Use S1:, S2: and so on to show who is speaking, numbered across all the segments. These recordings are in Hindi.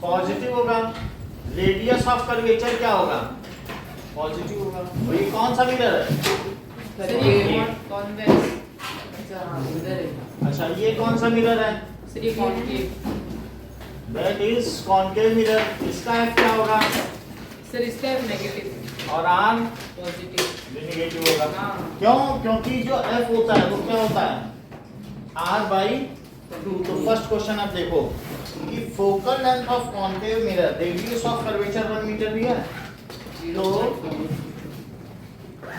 S1: पॉजिटिव होगा, रेडियस ऑफ कर्वेचर क्या होगा, पॉजिटिव होगा। और ये कौन सा मिरर है,
S2: सर ये कॉन्वेक्स। अच्छा हाँ इधर है।
S1: अच्छा ये कौन सा मिरर है,
S2: सर ये concave.
S1: That is concave mirror. इसका एफ क्या होगा,
S2: सर इसका नेगेटिव
S1: और आर
S2: पॉजिटिव।
S1: नेगेटिव होगा।
S2: हाँ।
S1: क्यों, क्योंकि जो एफ होता है वो क्या होता है, आर बाई टू। तो फर्स्ट क्वेश्चन आप देखो कि focal length of concave mirror, radius of curvature 1 metre दिया है, तो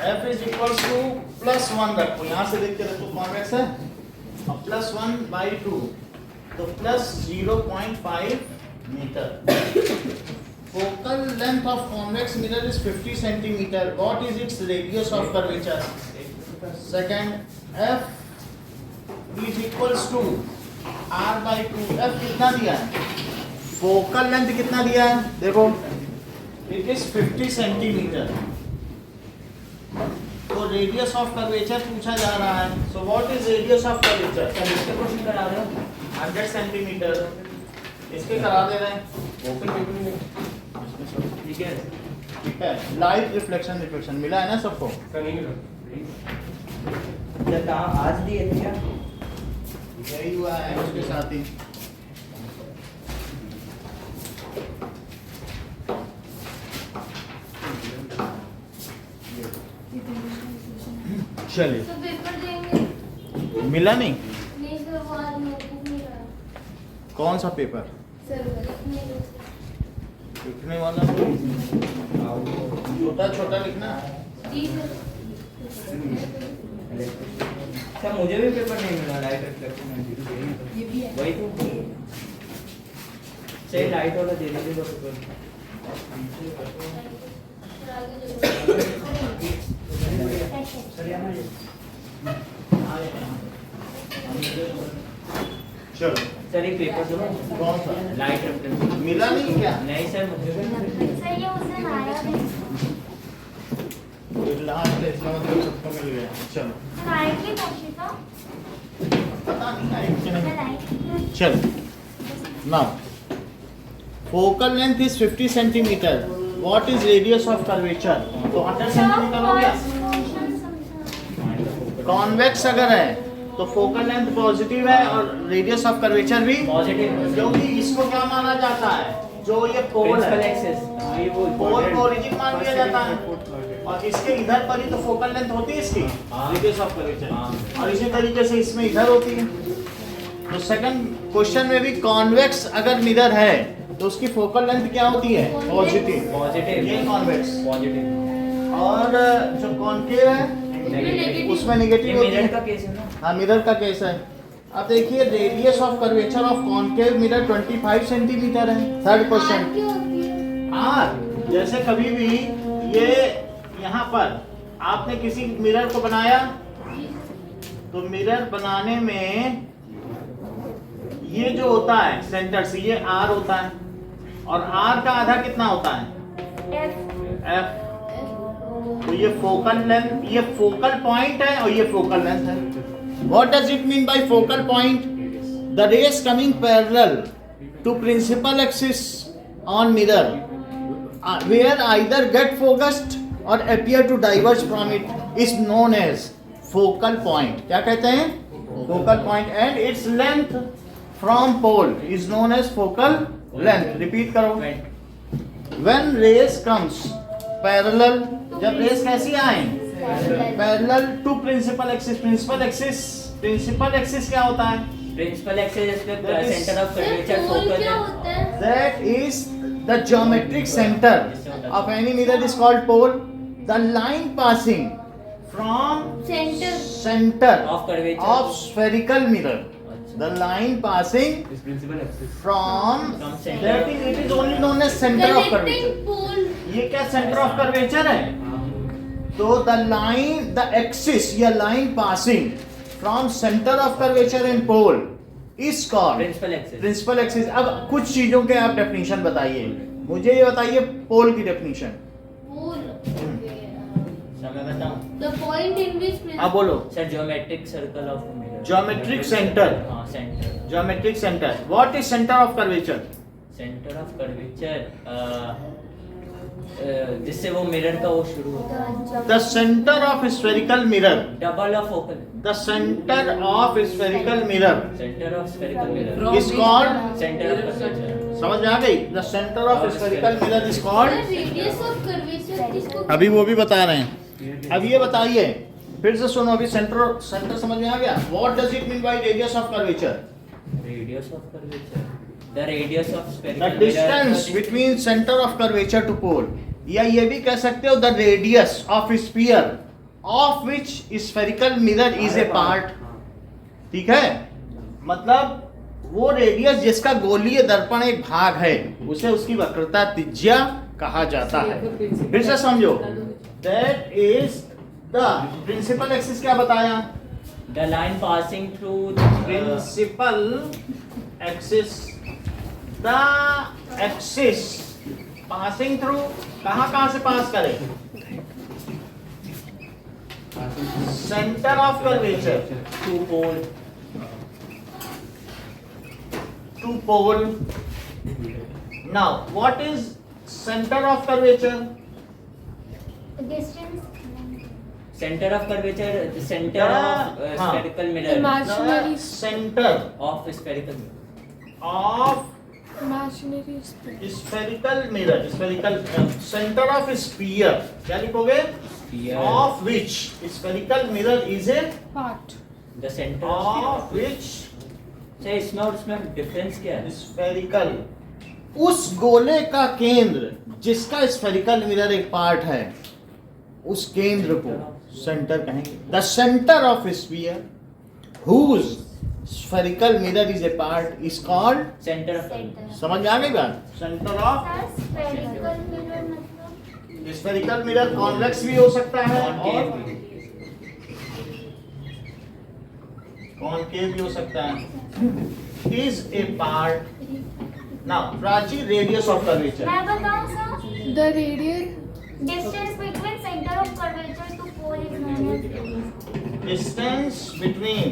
S1: f इज इक्वल्स टू +1 रखो, यहाँ से देख के रखो कॉन्वेक्स है, और +1/2 तो +0.5 metre. Focal length of convex mirror is 50 centimeter. What is its radius of curvature? Second, f is equals to r/2. f कितना दिया है, फोकल लेंथ कितना दिया है, देखो it is 50 सेंटीमीटर, तो रेडियस ऑफ कर्वेचर पूछा जा रहा है। So what is radius of curvature?
S3: इसके क्वेश्चन करा रहे हो
S1: 100 सेंटीमीटर। इसके करा दे रहे हैं,
S3: ओपन पेपर में ठीक है।
S1: ठीक है। लाइट रिफ्लेक्शन रिफ्लेक्शन मिला है ना सबको,
S3: का नहीं मिला क्या आज दिए थे क्या?
S1: यही हुआ है उसके साथ ही। चलिए,
S4: तो पेपर देंगे।
S1: मिला नहीं,
S4: नहीं सर वो आज नोटबुक नहीं रहा।
S1: कौन सा पेपर
S4: सर वो लिखने दो।
S1: लिखने वाला, छोटा छोटा लिखना है।
S4: जी सर।
S3: क्या मुझे भी पेपर नहीं मिला लाइट रिफ्लेक्शन
S2: ये भी है।
S3: वही तो सही लाइट वाला दे दीजिए तो पेपर।
S4: सर आगे चलो।
S3: सर यहाँ
S1: चलो,
S3: सर एक पेपर दो
S1: कौन सा
S3: लाइट रिफ्लेक्शन।
S1: मिला नहीं क्या,
S3: नहीं सर मुझे
S4: सर ये उस दिन आया भी।
S1: लास्ट है इसका मतलब सबको मिल गया। चलो,
S4: सर आए थे कोशिका।
S1: पता नहीं है कि
S4: सर
S1: नहीं।
S4: आए।
S1: चलो, now focal length is 50 centimetre, what is radius of curvature, तो 100 सेंटीमीटर हो गया। कॉन्वेक्स अगर है तो फोकल लेंथ पॉजिटिव है और रेडियस ऑफ कर्वेचर भी
S3: पॉजिटिव
S1: क्योंकि इसको क्या माना जाता है, जो ये पोल
S3: प्रिंसिपल
S1: है,
S3: एक्सिस ये वो
S1: पोल को ओरिजिन मान लिया जाता है, और इसके इधर पर ही तो फोकल लेंथ होती है इसकी, रेडियस ऑफ कर्वेचर, और इसी तरीके से इसमें इधर होती है। तो सेकंड क्वेश्चन में भी कॉन्वेक्स अगर मिरर है तो उसकी फोकल लेंथ क्या होती है, पॉजिटिव,
S3: पॉजिटिव
S1: ये कॉन्वेक्स,
S3: पॉजिटिव
S1: और जो कॉन्केव है उसमें नेगेटिव होती
S3: मिरर
S1: है।
S3: का केस है ना।
S1: हाँ, मिरर का केस है। अब देखिए radius of curvature of concave mirror 25 centimetre है। थर्ड क्वेश्चन,
S4: क्यों होती है?
S1: आर जैसे कभी भी ये यहाँ पर आपने किसी मिरर को बनाया, तो मिरर बनाने में ये जो होता है सेंटर से ये आर होता है, और आर का आधा कितना होता है, एफ। तो ये फोकल लेंथ, ये फोकल पॉइंट है और ये फोकल लेंथ है। What does it mean by focal point, the rays coming parallel to principal axis on mirror where either get focused or appear to diverge from it is known as focal point। क्या कहते हैं, focal point, and its length from pole is known as focal length। repeat करो, when rays comes parallel, जब रेस कैसी आए, parallel to principal axis. Principal axis क्या होता है,
S3: प्रिंसिपल एक्सिस पे
S1: That is-
S3: सेंटर ऑफ
S4: सर
S3: कर्वेचर
S4: पोल
S3: फोकल
S4: क्या
S3: है।
S4: होता है?
S1: that is the geometric center of any mirror is called pole। the line passing from center
S3: Of curvature.
S1: of spherical mirror, the line passing
S3: इस principal axis
S1: from
S3: From center.
S1: that is, it is only known as center of curvature।
S4: Connecting pole.
S1: ये क्या सेंटर ऑफ कर्वेचर है, तो the line, the axis या line passing from center of curvature and pole is called
S3: principal axis.
S1: Principal axis. अब कुछ चीजों के आप डेफिनेशन बताइए, मुझे ये बताइए पोल की डेफिनेशन।
S4: पोल।
S3: समय बताऊं
S4: The point in which
S1: आप बोलो,
S3: sir geometric circle of mirror.
S1: Geometric centre,
S3: हाँ centre.
S1: Geometric centre. What is centre of curvature,
S3: centre of curvature जिससे वो मिरर का वो शुरू होता है।
S1: The centre of spherical mirror,
S3: double of focal,
S1: the centre of spherical mirror
S3: centre of spherical mirror,
S1: is called,
S3: centre of curvature.
S1: समझ में आ गई? The centre of spherical mirror is called,
S4: radius of curvature किसको
S1: अभी वो भी बता रहे हैं। अब ये बताइए, फिर से सुनो, अभी सेंटर सेंटर समझ में आ गया? What does it mean by radius of curvature?
S3: Radius of curvature, the radius of
S1: the
S3: spherical
S1: distance between centre of curvature to pole, या ये भी कह सकते हो the radius of sphere of which spherical mirror is a part. ठीक है, मतलब वो रेडियस जिसका गोलीय दर्पण एक भाग है, उसे उसकी वक्रता त्रिज्या कहा जाता है। फिर से समझो, that is the principal axis. क्या बताया?
S3: The line passing through
S1: principal axis, the axis passing through, कहां से पास करें? Centre of curvature
S3: to pole,
S1: to pole. Now what is centre of curvature?
S4: Distance
S3: centre of curvature, centre of spherical mirror,
S4: Imaginary
S1: centre
S3: of spherical mirror,
S1: of
S4: imaginary
S1: spherical mirror, spherical centre of sphere, क्या लिखोगे? Of which spherical mirror is a
S4: part
S3: the centre
S1: of which
S3: से इसमें और उसमें डिफरेंस क्या है?
S1: स्फेरिकल, उस गोले का केंद्र जिसका स्फेरिकल मिरर एक पार्ट है, उस केंद्र को सेंटर कहेंगे। The centre of sphere whose spherical mirror is a part is called,
S3: centre of
S1: समझ में आ गई बात? सेंटर ऑफ
S4: spherical mirror मतलब
S1: स्फेरिकल मिरर कॉन्वेक्स भी हो सकता है और कॉनकेव भी हो सकता है। Is a part. Now Prachi, radius of curvature.
S5: मैं बताऊं sir,
S4: the radius
S5: distance between center of curvature to pole is known as radius.
S1: Distance between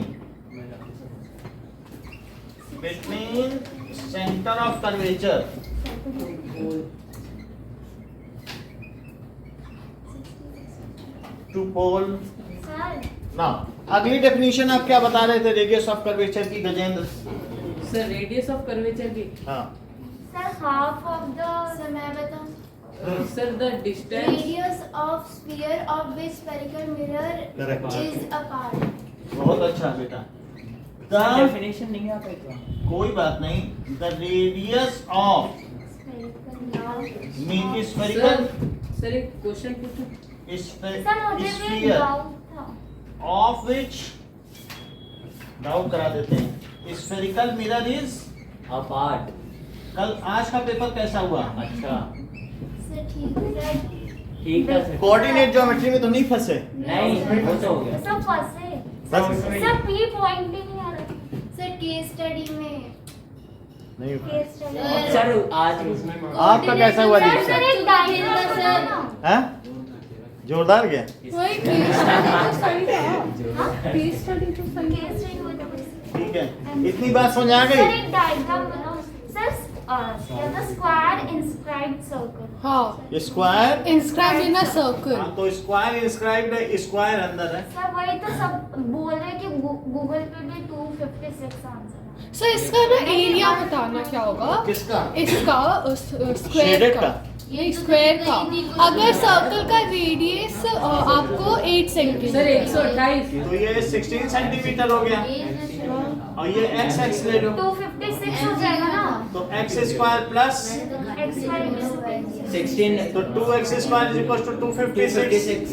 S1: centre of curvature to pole.
S5: Sir,
S1: now अगली डेफिनेशन आप क्या बता रहे थे रेडियस ऑफ कर्वेचर की, Gajendra?
S2: Sir radius of curvature की,
S1: हाँ,
S5: sir, half of the
S4: sir मैं बताऊं
S2: sir the distance
S4: radius of sphere of which spherical mirror
S1: Correct.
S4: is a part
S1: बहुत अच्छा बेटा। द
S3: डेफिनेशन नहीं आता है क्या?
S1: कोई बात नहीं, the radius of mean spherical
S2: sir एक क्वेश्चन पूछूं?
S5: सर मुझे भी
S1: स्फीयर
S5: डाउट था।
S1: ऑफ विच, डाउट करा देते हैं, spherical mirror is.
S3: A part.
S1: कल आज का पेपर कैसा हुआ?
S3: अच्छा,
S4: सर ठीक है
S3: ठीक है सर।
S1: कोऑर्डिनेट ज्योमेट्री में तो नहीं फंसे?
S3: नहीं, वो तो हो गया।
S5: सब फंसे।
S1: बस
S5: सर पी पॉइंट ही नहीं आ रहा।
S4: सर केस स्टडी में
S1: नहीं।
S5: Case study.
S3: सर आज
S1: आपका कैसा हुआ
S5: सर
S1: दीक्षा?
S5: एक डायग्राम बनाना।
S1: हैं? जोरदार गया।
S4: वही केस स्टडी तो सही था केस स्टडी तो सही
S5: केस स्टडी हो जाए।
S1: ठीक है, इतनी बात समझ आ
S5: सर
S1: गई?
S5: एक डायग्राम बनाओ। Sir the square inscribed circle.
S4: हाँ
S1: square,
S4: inscribed in a circle
S1: हाँ तो स्क्वायर इंस्क्राइब्ड है, स्क्वायर अंदर है।
S5: सर वही तो सब बोल रहे कि गूगल पे भी 256 आंसर है।
S4: सर इसका ना एरिया बताना क्या होगा
S1: किसका?
S4: इसका स्क्वायर
S1: Shaded
S4: का
S1: का?
S4: ये स्क्वायर का अगर सर्कल का रेडियस आपको 8
S2: सर
S4: सेंटीमीटर
S2: 128
S1: तो ये 16 सेंटीमीटर हो गया और ये एक्स एक्स ले लो
S5: 256 हो जाएगा ना।
S1: तो x square plus
S5: x square
S3: 16
S1: तो 2x square is equal to 256
S3: 256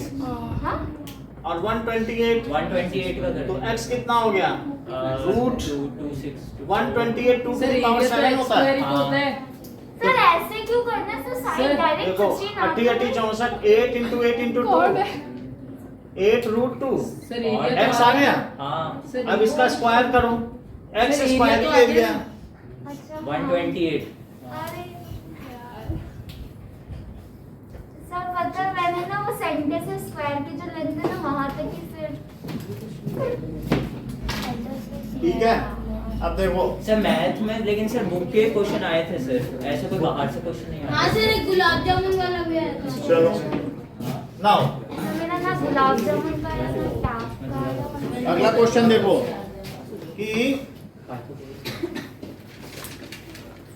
S5: हाँ
S1: और 128
S3: 128 का कर
S1: तो x कितना हो गया? रूट
S3: 226
S1: 128 2
S2: सर
S1: की पावर
S2: एरिया तो
S1: 7
S2: एक्स
S1: होता
S2: स्क्वायर
S1: है।
S2: ही तो होता है।
S5: सर ऐसे क्यों करना सर
S2: सर,
S5: साइड डायरेक्ट
S1: देखो
S5: 16
S1: अट्ठी अट्ठी 64 8 into 8 into 2 8 root 2
S2: sir area
S1: x आ गया।
S3: हाँ
S2: सर
S1: अब इसका स्क्वायर करो, x
S2: सर,
S1: स्क्वायर
S2: एरिया तो
S1: ही
S2: आ
S1: ले
S2: गया।
S1: लिया।
S5: अच्छा
S3: 128
S5: अरे सर पता है, मैंने ना वो सेंटर से स्क्वायर की जो लेंथ है ना वहां तक ही फिर
S1: ठीक है। अब देखो
S3: सर मैथ में लेकिन सर बुक के क्वेश्चन आए थे सर, ऐसे कोई बाहर से क्वेश्चन नहीं
S4: हाँ
S3: आया।
S4: सर एक गुलाब जामुन वाला भी आया था।
S1: चलो नाउ
S5: मेरा ना गुलाब जामुन का है ना टाप का है।
S1: अगला क्वेश्चन देखो कि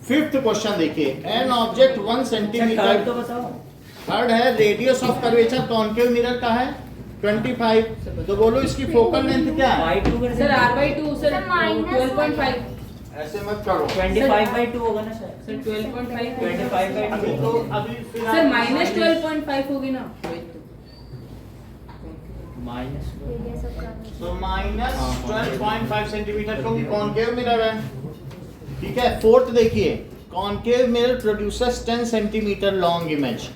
S1: फिफ्थ क्वेश्चन देखिए, an object 1
S3: sir
S1: centimetre.
S3: Third तो बताओ।
S1: थर्ड है radius of curvature concave mirror का है 25, तो बोलो इसकी फोकल लेंथ क्या है?
S3: y2 कर
S2: sir r/2 sir
S5: sir, minus
S2: 12.5
S1: ऐसे मत करो
S3: 25/2 होगा ना सर?
S2: सर 12.5
S3: 25/2
S1: अभी तो अभी फिलहाल
S2: सर माइनस 12.5 होगी ना।
S3: Minus
S5: Radius of curvature.
S1: तो माइनस 12.5 सेंटीमीटर क्योंकि कॉन्केव मिरर है। ठीक है, फोर्थ देखिए, concave mirror produces 10 centimetre long image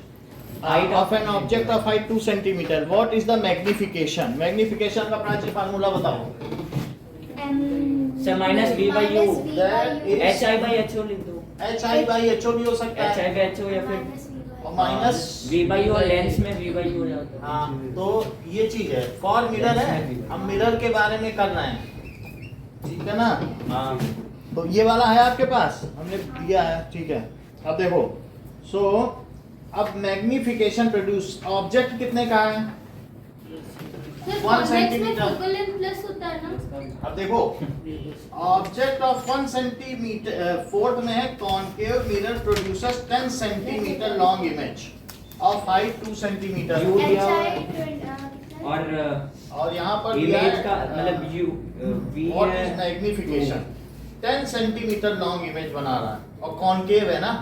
S3: Height
S1: of an object of height 2 centimeter. What is the magnification? Magnification का प्राचीन फार्मूला बताओ।
S3: Sir minus v by u,
S1: That is
S3: hi by ho लिख दो।
S1: hi by ho भी हो सकता
S3: hi
S1: है
S3: by ho या फिर
S1: और माइनस
S3: v by u और लेंस में v by u हो जाता है।
S1: हाँ, तो ये चीज है, फॉर मिरर है, हम मिरर के बारे में कर रहे हैं, ठीक है ना?
S3: हाँ
S1: तो ये वाला है आपके पास, हमने दिया है, ठीक है। अब देखो, सो अब मैग्निफिकेशन प्रोड्यूस ऑब्जेक्ट कितने का है?
S4: सर
S1: 1
S4: कॉन्वेक्स में
S1: सेंटीमीटर।
S4: फोकल लेंथ प्लस होता है ना।
S1: अब देखो, ऑब्जेक्ट ऑफ 1 सेंटीमीटर, फोर्थ में है concave mirror produces 10 centimetre long image of height 2 centimetre.
S3: U दिया
S5: HI
S3: और
S1: और यहाँ पर दिया
S3: इमेज
S1: है,
S3: का मतलब u v
S1: व्हाट इज
S3: है।
S1: मैग्निफिकेशन? 10 सेंटीमीटर लॉन्ग इमेज बना रहा है और कॉन्केव है ना,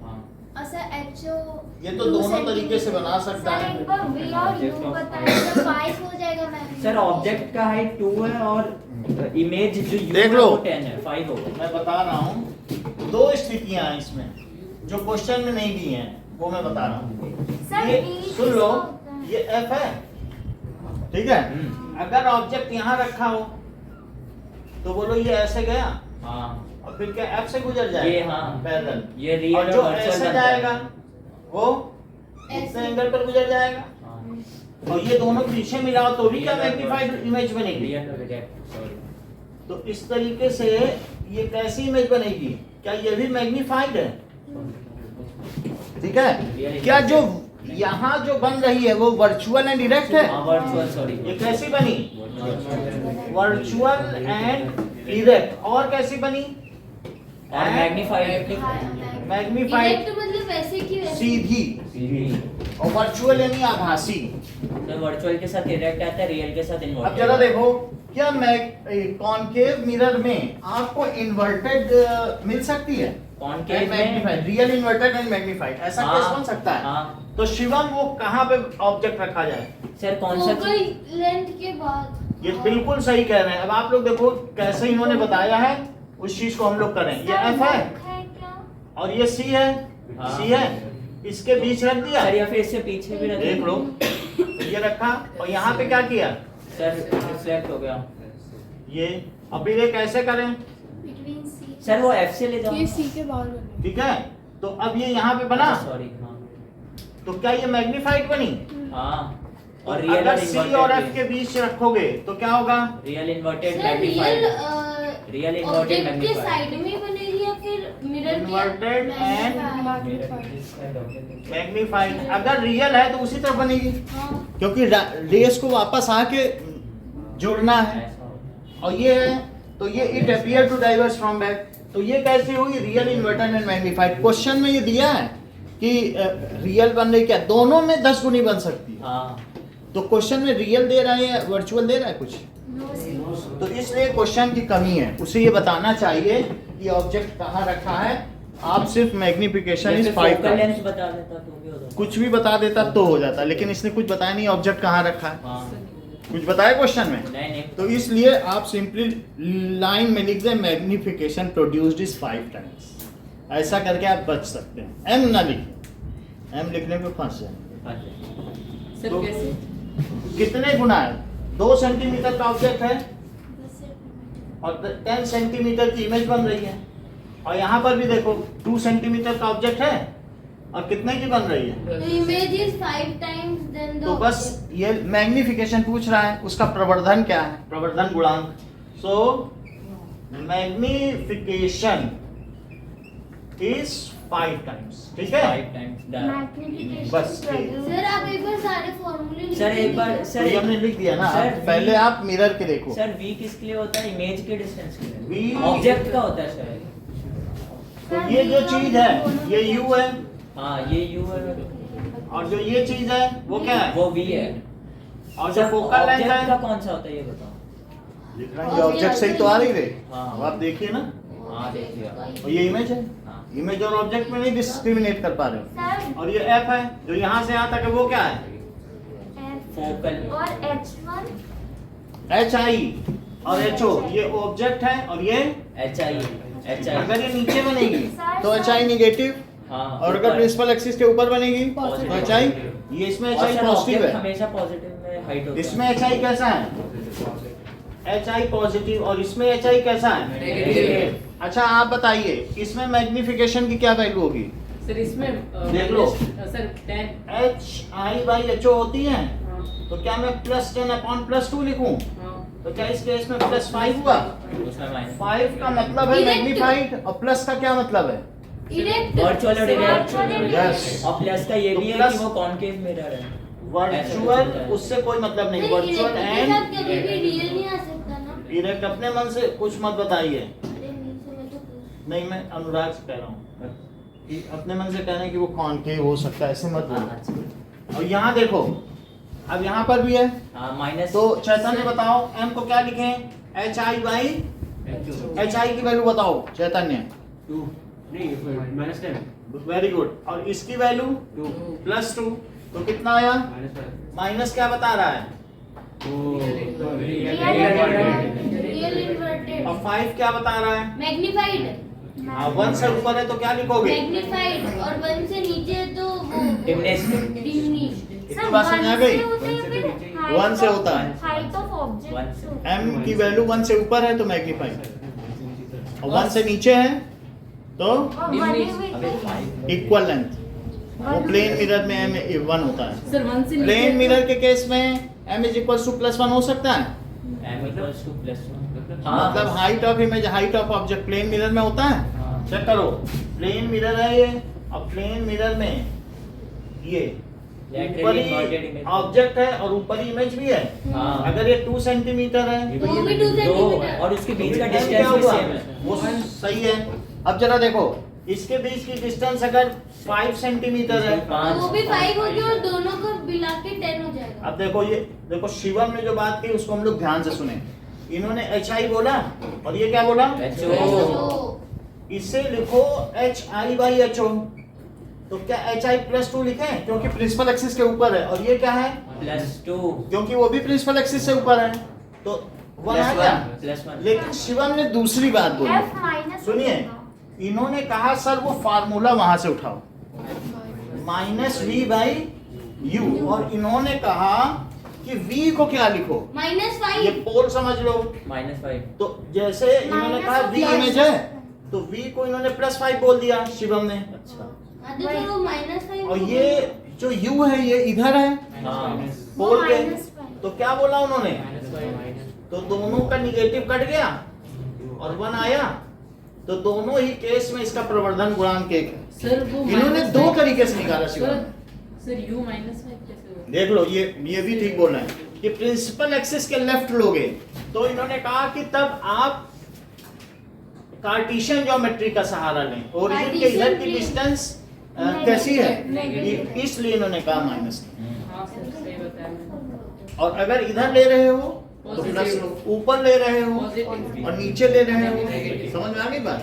S3: हाँ।
S4: सर HO
S1: ये तो दोनों तरीके से बना सकता
S5: सर
S1: है।
S5: एक बार V और U बताइए तो 5 हो जाएगा मैम।
S3: सर ऑब्जेक्ट का हाइट 2 है और इमेज जो u
S1: देख
S3: है
S1: लो।
S3: वो 10 है, 5 होगा।
S1: मैं बता रहा हूँ, दो स्थितियां हैं इसमें जो क्वेश्चन में नहीं दी हैं, वो मैं बता रहा हूँ।
S5: सर
S1: ये
S5: V
S1: सुन लो,
S5: किसका होता है?
S1: ये F है, ठीक है? अगर ऑब्जेक्ट यहाँ रखा हो तो बोलो ये ऐसे गया
S3: हाँ
S1: और फिर क्या F से गुजर जाएगा?
S3: ये हाँ।
S1: पैरेलल।
S3: ये रियल
S1: और जो
S3: और virtual
S1: ऐसे
S3: बनता है।
S1: जाएगा वो
S4: ऐसे।
S1: इतने एंगल पर गुजर जाएगा
S3: हाँ।
S1: और ये दोनों पीछे मिलाओ तो भी क्या मैग्नीफाइड इमेज बनेगी?
S3: रियल और रिजेक्ट, सॉरी।
S1: तो इस तरीके से ये कैसी इमेज बनेगी? क्या ये भी मैग्नीफाइड है? ठीक है, क्या जो यहाँ जो बन रही है वो वर्चुअल एंड डायरेक्ट है?
S3: हाँ वर्चुअल, सॉरी।
S1: ये कैसी बनी? Virtual and direct. और कैसी बनी?
S3: और मैग्नीफाइड
S1: मैग्नीफाइड
S4: डायरेक्ट मतलब वैसे की वैसे।
S1: सीधी, और वर्चुअल यानी आभासी।
S3: तो वर्चुअल के साथ डायरेक्ट आता है, रियल के साथ
S1: अब
S3: इन्वर्टेड।
S1: जरा देखो, क्या कॉन्केव मिरर में आपको इन्वर्टेड मिल सकती है?
S3: कॉन्केव में
S1: magnified, real inverted and magnified, ऐसा
S3: हाँ,
S1: केस बन सकता है?
S3: हाँ।
S1: तो शिवम वो कहाँ पे ऑब्जेक्ट रखा जाए?
S3: सर कौन सा
S4: फोकल लेंथ के बाद।
S1: ये बिल्कुल सही कह रहे हैं। अब आप लोग देखो कैसे इन्होंने बताया है, उस चीज को हम लोग करें। ये
S5: सर
S1: F है
S5: book है क्या?
S1: और ये C है,
S3: हाँ।
S1: C है, इसके बीच रख दिया,
S3: सर या फिर इससे पीछे भी रखें।
S1: देख लो, तो ये रखा और यहाँ पे क्या किया?
S3: सर रिफ्लेक्ट हो गया।
S1: ये अब फिर ये कैसे करें?
S4: Between C।
S3: सर वो F से ले जाओ।
S4: ये C के बाहर बने।
S1: ठीक है, तो अब ये यहाँ पे बना,
S3: सॉरी, हाँ
S1: तो क्या ये मैग्नीफाइड बनी?
S3: हाँ।
S1: और
S3: और रियल
S1: अगर C और F
S3: इन्वर्टेड
S1: के बीच रखोगे तो क्या होगा?
S3: Real inverted
S4: sir
S3: magnified.
S4: Real
S3: real inverted
S4: object के
S3: मैग्नीफाइड।
S4: साइड में बनेगी या फिर मिरर के
S1: Inverted and
S4: magnified।
S1: मैग्नीफाइड। अगर रियल है तो उसी तरफ बनेगी,
S4: हाँ।
S1: क्योंकि रेस को वापस आके जुड़ना है।
S3: ऐसा होगा।
S1: और ये है, तो ये it appear to diverge from back. तो ये कैसी हुई? Real inverted and magnified. Question में ये दिया है कि रियल बन रही, क्या दोनों में 10 गुनी बन सकती है?
S3: हाँ
S1: तो क्वेश्चन में रियल दे रहा है या वर्चुअल दे रहा है कुछ?
S5: No, C।
S1: तो इसलिए क्वेश्चन की कमी है, उसे ये बताना चाहिए कि ऑब्जेक्ट कहाँ रखा है। आप सिर्फ मैग्निफिकेशन इज 5
S3: फोकल लेंथ बता देता तो भी हो जाता।
S1: कुछ भी बता देता तो हो जाता, लेकिन इसने कुछ बताया नहीं ऑब्जेक्ट कहाँ रखा है।
S3: हाँ
S1: कुछ बताया क्वेश्चन में?
S3: नहीं नहीं।
S1: तो इसलिए आप सिंपली लाइन में लिख दें मैग्निफिकेशन प्रोड्यूस्ड इज 5 टाइम्स। ऐसा करके आप बच सकते हैं। एम ना लिखें, एम लिखने पे फंस जाएंगे।
S2: सर
S1: तो-
S2: कैसे?
S1: कितने गुना है? 2 सेंटीमीटर का ऑब्जेक्ट है और 10 सेंटीमीटर की इमेज बन रही है, और यहाँ पर भी देखो 2 सेंटीमीटर का ऑब्जेक्ट है और कितने की बन रही है?
S4: तो image is 5 times than the
S1: तो बस ये मैग्निफिकेशन पूछ रहा है, उसका प्रवर्धन क्या है? प्रवर्धन गुणांक। सो मैग्निफिकेशन इज 5 टाइम्स, ठीक है?
S3: 5 times the
S5: Magnification
S1: बस
S5: is value.
S4: सर आप एक बार सारे फॉर्मूले लिख
S3: सर एक बार
S1: तो
S3: सर
S1: ये हमने लिख दिया ना।
S3: सर,
S1: अब पहले आप मिरर के देखो।
S3: सर v किसके लिए होता है? इमेज के डिस्टेंस के लिए,
S1: V-
S3: ऑब्जेक्ट का होता है सर।
S1: तो ये जो चीज है ये u है,
S3: हाँ ये u है
S1: और जो ये चीज है वो क्या है?
S3: वो v है।
S1: और जो फोकल लेंथ
S3: ऑब्जेक्ट का
S1: है
S3: कौन सा होता है ये बताओ।
S1: लिख रहा हूँ, ये ऑब्जेक्ट सही तो आ रही रे।
S3: हाँ।
S1: अब आप देखिए ना,
S3: हाँ देखिए
S1: और ये इमेज है।
S3: हाँ।
S1: इमेज और ऑब्जेक्ट में नहीं डिस्क्रिमिनेट कर पा रहे हो।
S5: सर
S1: और ये f है जो यहाँ से यहाँ तक है, वो क्या है?
S3: फोकल
S5: और H1
S1: hi और ho, ये ऑब्जेक्ट है और ये
S3: hi
S1: अगर ये नीचे बनेगी तो hi निगेटिव,
S3: हाँ
S1: और अगर प्रिंसिपल एक्सिस के ऊपर बनेगी तो hi, ये इसमें hi पॉजिटिव है,
S3: हमेशा पॉजिटिव में हाइट होता है।
S1: इसमें hi कैसा है? hi पॉजिटिव, और इसमें hi कैसा है?
S2: नेगेटिव।
S1: अच्छा आप बताइए इसमें मैग्निफिकेशन की क्या वैल्यू होगी?
S2: सर इसमें
S1: देख लो।
S2: सर 10
S1: hi/ho होती है,
S2: हाँ,
S1: तो क्या मैं +10/+2 लिखूं?
S2: हाँ,
S1: तो क्या इस केस में +5 हुआ?
S3: उसमें माइनस
S1: 5 का मतलब है
S4: Direct.
S1: मैग्नीफाइड, और प्लस का क्या मतलब है?
S4: इरेक्ट
S3: वर्चुअल और
S5: Virtual
S3: डायरेक्ट।
S1: Yes.
S3: और प्लस का ये
S1: तो
S3: भी है
S1: plus-
S3: कि वो कॉनकेव मिरर है।
S1: वर्चुअल उससे कोई मतलब नहीं, वर्चुअल एंड
S4: कभी भी रियल नहीं आ सकता ना।
S1: डायरेक्ट। अपने मन से कुछ मत बताइए।
S4: अरे नीचे में तो
S1: नहीं, मैं अनुराग से कह रहा हूँ कि अपने मन से कहना है कि वो कॉनकेव हो सकता है, ऐसे मत बोलो। और यहाँ देखो, अब यहाँ पर भी है,
S3: हाँ माइनस
S1: तो चैतन्य बताओ m को क्या लिखें? hi की वैल्यू बताओ चैतन्य।
S6: 2 नहीं -10
S1: वेरी गुड। और इसकी वैल्यू
S6: 2
S1: +2, तो कितना आया?
S6: -5
S1: माइनस क्या बता रहा है?
S4: रियल इन्वर्टेड
S1: और 5 क्या बता रहा है?
S4: मैग्नीफाइड।
S1: हाँ, 1 से ऊपर है तो क्या लिखोगे?
S4: मैग्नीफाइड और 1 से नीचे है तो वो
S3: डिमनेस्ड।
S4: डिमिनिश्ड।
S1: इतनी बात समझ आ गई? 1 से होता है।
S5: हाइट ऑफ
S3: One
S5: ऑब्जेक्ट
S3: से।
S1: m की वैल्यू 1 से ऊपर है तो मैग्नीफाइड, और 1 से नीचे है तो
S3: अबे 5
S1: इक्वल लेंथ। वो प्लेन मिरर में m 1 होता है।
S2: सर 1 से
S1: प्लेन मिरर के केस में m +1 हो सकता है।
S3: m = +1।
S1: मतलब height of image, height of object plane mirror में होता है।
S3: हाँ।
S1: चेक करो, प्लेन मिरर है ये, और प्लेन मिरर में ये ऊपरी ऑब्जेक्ट है और ऊपरी इमेज भी है।
S3: हाँ।
S1: अगर ये 2 सेंटीमीटर है
S4: तो वो भी 2
S3: दो
S4: सेंटीमीटर।
S3: और उसके बीच का
S1: क्या
S3: डिस्टेंस भी
S1: हुआ?
S3: सेम है।
S1: वो सही है। अब जरा देखो, इसके बीच की डिस्टेंस अगर 5 सेंटीमीटर है,
S4: तो वो भी 5 होगी और दोनों को मिला के 10 हो जाएगा।
S1: अब देखो ये देखो, शिवम ने जो बात की उसको हम लोग ध्यान से सुने। इन्होंने hi बोला और ये क्या बोला?
S3: HO।
S1: इसे लिखो hi/ho। तो क्या hi+2 लिखें क्योंकि प्रिंसिपल एक्सिस के ऊपर है, और ये क्या है?
S3: +2
S1: क्योंकि वो भी प्रिंसिपल एक्सिस से ऊपर है, तो 1 आ गया।
S3: +1
S1: लेकिन शिवम ने दूसरी बात बोली।
S5: F माइनस
S1: सुनिए, इन्होंने कहा सर वो फार्मूला वहां से उठाओ, -v/u, और इन्होंने कहा कि v को क्या लिखो? ये
S4: -5।
S1: पोल समझ लो।
S3: -5
S1: तो जैसे इन्होंने कहा v इमेज है, तो v को इन्होंने +5 बोल दिया शिवम ने,
S3: अच्छा
S4: हाँ, तो फिर वो -5।
S1: और ये जो u है ये इधर है
S3: हाँ
S1: पोल के,
S5: -5
S1: तो क्या बोला उन्होंने? तो दोनों का निगेटिव कट गया और 1 आया, तो दोनों ही केस में इसका प्रवर्धन गुणांक 1 है।
S2: सर वो
S1: इन्होंने
S2: minus
S1: 2
S2: five-
S1: तरीके से निकाला शिवम ने।
S2: सर u -5 कैसे होगा?
S1: देख लो, ये भी ठीक बोल रहे हैं कि प्रिंसिपल एक्सिस के लेफ्ट लोगे, तो इन्होंने कहा कि तब आप कार्टेशियन ज्योमेट्री का सहारा लें। ओरिजिन के इधर की डिस्टेंस कैसी है, इसलिए इन्होंने कहा माइनस।
S2: हाँ सर सही बताया मैंने।
S1: और अगर इधर ले रहे हो तो
S2: Positive.
S1: प्लस, ऊपर ले रहे हो
S2: Positive.
S1: और नीचे ले रहे हो।
S2: Negative.
S1: समझ में आ गई बात?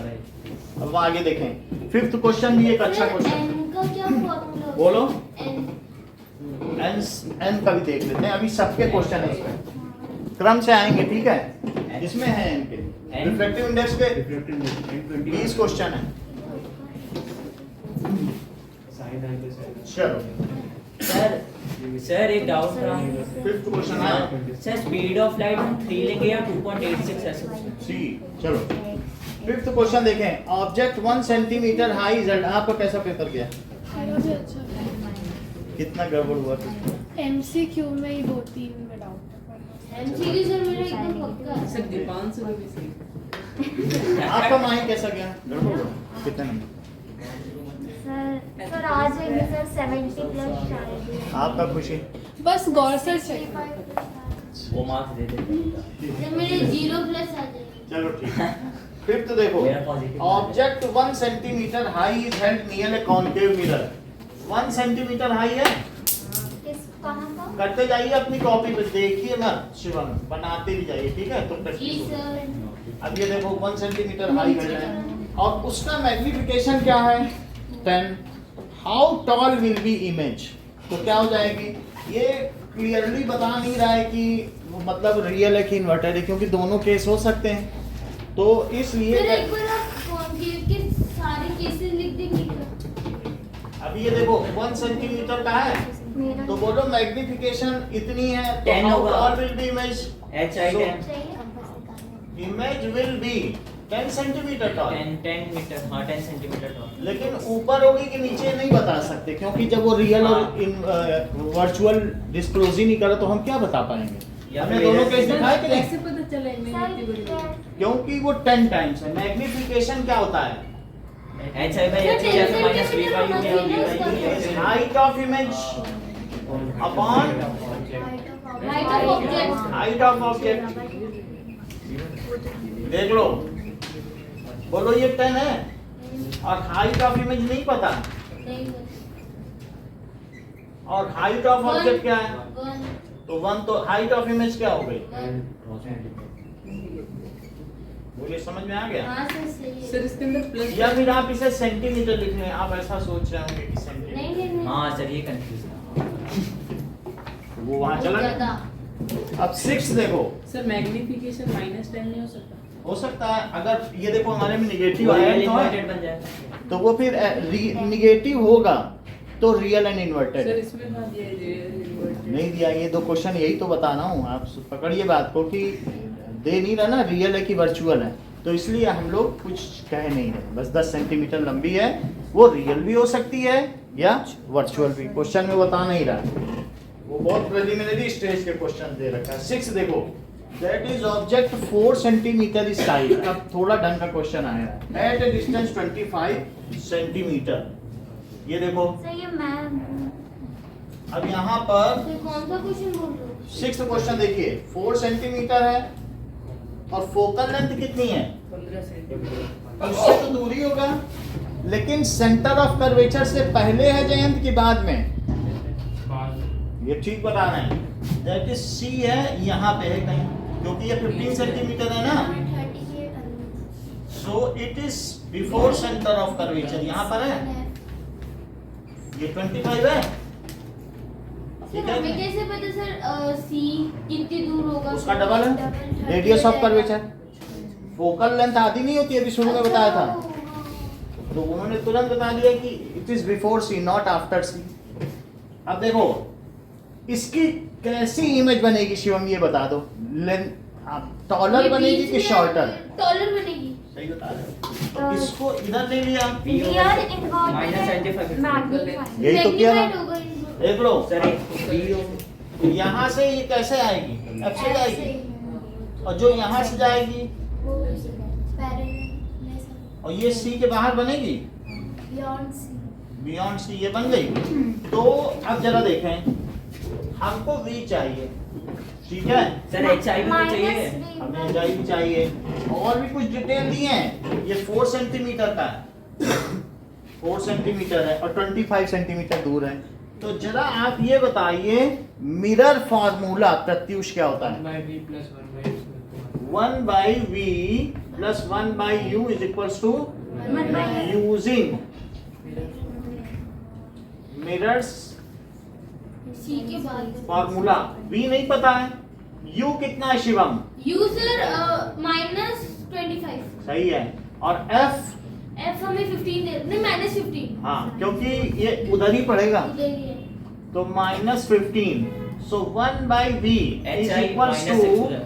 S1: अब आगे देखें, 5th क्वेश्चन भी एक अच्छा क्वेश्चन।
S4: n का क्या फॉर्मूला?
S1: बोलो।
S4: n
S1: n का भी देख लेते हैं, अभी सबके क्वेश्चन है इसमें, क्रम से आएंगे, ठीक है? इसमें है n के रिफ्लेक्टिव इंडेक्स के 20 क्वेश्चन है। चलो
S3: सर एक डाउट था
S1: 5th क्वेश्चन है।
S3: सर स्पीड ऑफ लाइट हम 3 लेंगे या 2.86 ऐसे कुछ?
S1: सी, चलो 5th क्वेश्चन देखें। ऑब्जेक्ट 1 सेंटीमीटर हाई z, आपका कैसा पेपर गया? कितना गड़बड़ हुआ?
S7: MCQ में ही 2-3 में डाउट है।
S4: MCQ सर मेरा एकदम पक्का है।
S2: सर दीपान से भी सही
S1: आपका माइंड कैसा गया? कितने नंबर?
S5: सर आ जाएंगे सर 70 प्लस शायद।
S1: आपका खुशी?
S4: बस गौर से चेक।
S3: वो मार्क्स दे दे।
S5: सर मेरे 0 प्लस आ जाएंगे।
S1: चलो ठीक है। फिफ्थ देखो,
S3: मेरा positive
S1: object 1 centimetre high is held near A concave mirror. 1 centimetre high है।
S5: किस कहाँ का?
S1: करते जाइए अपनी कॉपी पे, देखिए मत शिवम, बनाते भी जाइए, ठीक है? तो
S5: जी
S1: प्रैक्टिस होगी।
S5: सर।
S1: अब ये देखो 1 सेंटीमीटर हाई है और उसका मैग्निफिकेशन क्या है? 10। How tall will be image? तो क्या हो जाएगी? ये क्लियरली बता नहीं रहा है कि वो मतलब रियल है कि इन्वर्टेड है, क्योंकि दोनों केस हो सकते हैं। तो इसलिए
S5: सर एक बार आप कॉन्केव के सारे केसेस लिख देंगे क्या?
S1: अब ये देखो 1 सेंटीमीटर का है,
S5: मेरा
S1: तो बोलो मैग्निफिकेशन इतनी है, तो
S3: 10
S1: हाउ
S3: होगा।
S1: Tall will be image?
S3: HI
S1: So,
S3: 10
S5: चाहिए?
S1: Image will be 10 centimetre tall.
S3: 10 metre, हाँ 10 सेंटीमीटर टॉल।
S1: लेकिन ऊपर होगी कि नीचे नहीं बता सकते, क्योंकि जब वो रियल और वर्चुअल डिस्क्लोज ही नहीं करे तो हम क्या बता पाएंगे?
S3: या
S1: हमने
S3: फिर
S1: दोनों
S3: ऐसे-
S1: केस दिखाए कि
S2: कैसे
S1: नहीं?
S2: पता चला इमेज इतनी बड़ी है?
S1: क्योंकि वो 10 टाइम्स है। मैग्निफिकेशन क्या होता है?
S3: HI by HI या फिर माइनस V by U या V by U या फिर
S1: height of image upon
S5: height of object.
S1: Height of object. देख लो, बोलो ये 10 है और हाइट ऑफ इमेज नहीं पता, और हाइट ऑफ ऑब्जेक्ट क्या है? तो 1, तो हाइट ऑफ इमेज क्या हो गई? बोलिए, समझ में आ गया?
S5: हाँ सर सही है।
S2: सर इसके अंदर प्लस
S1: या फिर आप इसे सेंटीमीटर लिख लें, आप ऐसा सोच रहे होंगे कि सेंटीमीटर,
S5: नहीं नहीं नहीं।
S3: हाँ सर ये कंफ्यूज है।
S1: वो वहां चला
S5: बहुत
S1: गया।
S5: ज्यादा।
S1: अब 6 देखो,
S2: सर मैग्निफिकेशन -10 नहीं हो सकता?
S1: हो सकता है अगर ये देखो हमारे में निगेटिव आया
S3: रियल
S1: तो है,
S3: इन्वर्टेड बन जाएगा।
S1: तो वो फिर निगेटिव होगा तो रियल एंड
S2: सर
S1: इन्वर्टेड।
S2: इसमें कहाँ दिया है रियल इन्वर्टेड?
S1: नहीं दिया, ये 2 क्वेश्चन यही तो बताना हूँ, आप पकड़िए बात को कि दे नहीं रहा ना रियल है कि वर्चुअल है, तो इसलिए हम लोग कुछ कह नहीं रहे। बस 10 सेंटीमीटर लंबी है, वो रियल भी हो सकती है या वर्चुअल भी, क्वेश्चन में बता नहीं रहा। वो बहुत प्रिलिमिनरी स्टेज के क्वेश्चन दे रखा है। 6 देखो, that is object 4 centimetre is size. अब थोड़ा ढंग का क्वेश्चन आया है। At a distance 25 centimetre. ये देखो,
S5: सर ये मैं
S1: अब यहाँ पर
S5: सर कौन सा क्वेश्चन बोल रहे हो?
S1: 6th क्वेश्चन देखिए, 4 सेंटीमीटर है और फोकल लेंथ कितनी है?
S2: 15 सेंटीमीटर।
S1: उससे तो दूरी होगा, लेकिन सेंटर ऑफ कर्वेचर से पहले है जयंत की बाद में? ये ठीक बता रहे हैं। दैट इज सी है, यहाँ पे है कहीं, क्योंकि ये 15 सेंटीमीटर है ना,
S5: 38
S1: so it is before centre of curvature. यहाँ पर है, ये 25 है, ठीक
S5: सर हमें
S1: है?
S5: कैसे पता सर सी कितनी दूर होगा?
S1: उसका डबल है, radius of curvature. Focal length आधी नहीं होती, अभी शुरू में बताया था, तो उन्होंने तुरंत बता दिया कि it is before C not after C. अब देखो इसकी कैसी इमेज बनेगी शिवम, ये बता दो। टॉलर बनेगी कि शॉर्टर?
S5: टॉलर बनेगी।
S1: सही बता रहे हो। तो इसको इधर ले लिया,
S5: रियल
S3: minus 75
S5: मैग्नीफाइड
S1: यही तो किया ना।
S5: होगा
S1: देख लो
S3: सर एक
S1: यहाँ से ये कैसे आएगी? एफ से जाएगी, और जो यहाँ से जाएगी और ये सी के बाहर बनेगी, बियॉन्ड सी ये बन गई। तो अब जरा देखें, हमको V चाहिए, ठीक है?
S3: सर HI भी तो चाहिए।
S1: हमें एचआई भी चाहिए, और भी कुछ डिटेल दिए हैं। ये 4 सेंटीमीटर का है, 4 सेंटीमीटर है और 25 सेंटीमीटर दूर है। तो जरा आप ये बताइए, मिरर फार्मूला प्रत्युष क्या होता है?
S6: 1/v plus 1/u.
S1: 1/v plus 1/u is equals to using mirrors
S5: सी के बाद
S1: फार्मूला। V नहीं पता है, U कितना है शिवम?
S5: You sir -25।
S1: सही है, और F?
S5: एफ हमें 15 दे नहीं -15
S1: हाँ, क्योंकि ये उधर ही पड़ेगा,
S5: इधर ही है।
S1: तो -15। सो 1/v is
S3: HI
S1: equals
S3: -6
S1: to
S3: हो जाएगा।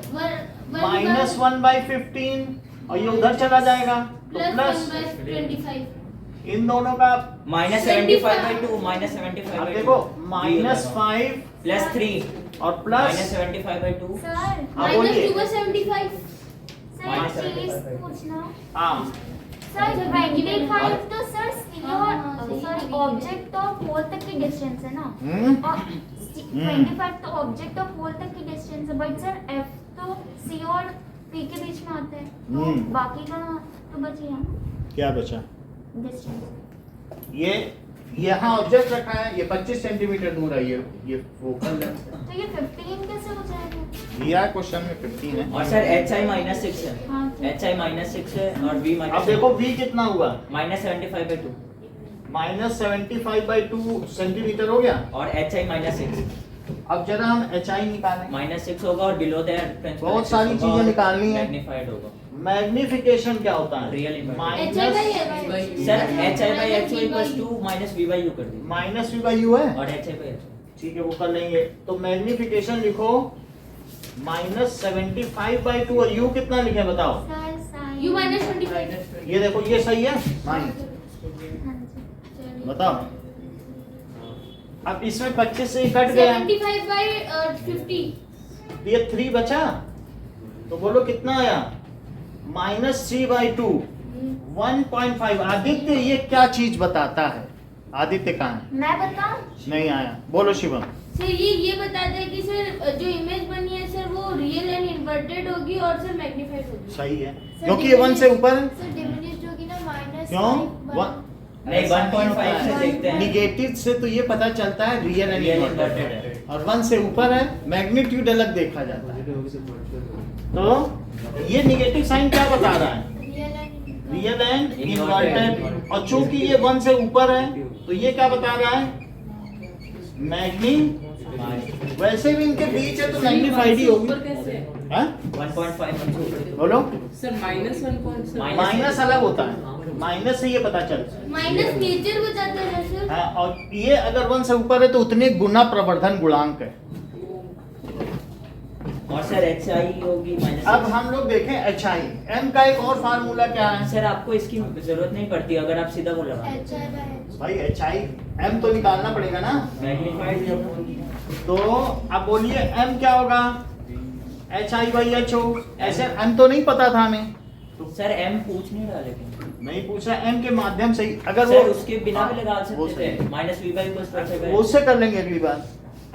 S1: -1/15, और ये उधर चला जाएगा तो प्लस
S5: 1/25।
S1: इन दोनों का।
S3: -75/2 -75/2
S1: अब देखो -5
S3: +3
S1: और प्लस
S3: -75/2
S5: सर
S1: हाँ, बोलिए।
S5: -2/75। सर चीज पूछना
S1: हाँ
S5: सर 25 तो सर सॉरी ऑब्जेक्ट और पोल तक की डिस्टेंस है ना और 25 तो ऑब्जेक्ट और पोल तक की डिस्टेंस है बट सर F तो C और P के बीच में आता है तो बाकी का तो बच गया ना
S1: क्या बचा?
S5: डिस्टेंस।
S1: ये यहाँ ऑब्जेक्ट रखा है, ये 25 सेंटीमीटर दूर है, ये फोकल लेंथ है।
S5: तो ये 15 कैसे हो जाएगा?
S1: दिया क्वेश्चन में 15 है।
S3: और सर HI -6 है,
S5: हाँ, ठीक।
S3: HI -6 है और V
S1: अब देखो V कितना हुआ?
S3: -75/2
S1: -75/2 सेंटीमीटर हो गया।
S3: और HI -6
S1: अब जरा हम HI निकालें।
S3: -6 होगा और बिलो दैट
S1: बहुत सारी चीजें निकालनी है।
S3: मैग्नीफाइड होगा।
S1: मैग्निफिकेशन क्या होता है?
S3: Real inverted।
S1: Minus
S3: sir HI/HO = -V/U कर दीजिए
S1: माइनस V बाई U है।
S3: और HI/HO
S1: ठीक है, वो कर लेंगे। तो मैग्निफिकेशन लिखो -75/2 और U कितना लिखे बताओ?
S5: सर साइन
S4: U -25
S1: ये देखो ये सही है।
S5: हाँ जी।
S1: बताओ। अब इसमें 25 से ही कट गया
S4: 75/50
S1: ये 3 बचा, तो बोलो कितना आया? -3/2 1.5। आदित्य ये क्या चीज बताता है? आदित्य कहाँ है?
S5: मैं बताऊं?
S1: नहीं आया, बोलो शिवम।
S4: सर ये बताता है कि सर जो इमेज बनी है सर वो रियल एंड इन्वर्टेड होगी और सर मैग्नीफाइड होगी।
S1: सही है, क्योंकि ये 1 से ऊपर है।
S7: सर डिमिनिश्ड होगी ना माइनस
S1: क्यों?
S3: नहीं 1.5 से देखते हैं।
S1: निगेटिव से तो ये पता चलता है real and
S3: Real
S1: inverted
S3: inverted
S1: है, और 1 से ऊपर है मैग्नीट्यूड अलग देखा जाता है। तो ये निगेटिव साइन क्या बता रहा है? Real and inverted. और चूंकि ये 1 से ऊपर है तो ये क्या बता रहा है? मैग्नी। वैसे भी इनके बीच है तो मैग्नीफाइड ही होगी।
S2: ऊपर कैसे है?
S1: हाँ?
S3: 1.5
S1: बोलो।
S2: सर -1 कौन सा?
S1: माइनस अलग होता है, माइनस से ये पता चलता है।
S4: माइनस नेचर बताता है सर।
S1: हाँ, और ये अगर 1 से ऊपर है तो उतने गुना प्रवर्धन गुणांक है।
S3: और सर HI होगी
S1: अब हम लोग देखें HI। M का एक और फार्मूला क्या है?
S3: सर आपको इसकी जरूरत नहीं पड़ती अगर आप सीधा बोल रहे हो।
S1: भाई HI M तो निकालना पड़ेगा ना।
S3: मैग्नीफाइड
S1: तो अब बोलिए M क्या होगा? HI/HO। ऐसे M तो नहीं पता था हमें,
S3: सर M पूछ नहीं रहा लेकिन
S1: नहीं पूछा। M के माध्यम से ही अगर
S3: सर
S1: वो
S3: उसके बिना भी लगा
S1: वो
S3: सकते थे -V/U
S1: वो उससे कर लेंगे अगली बार।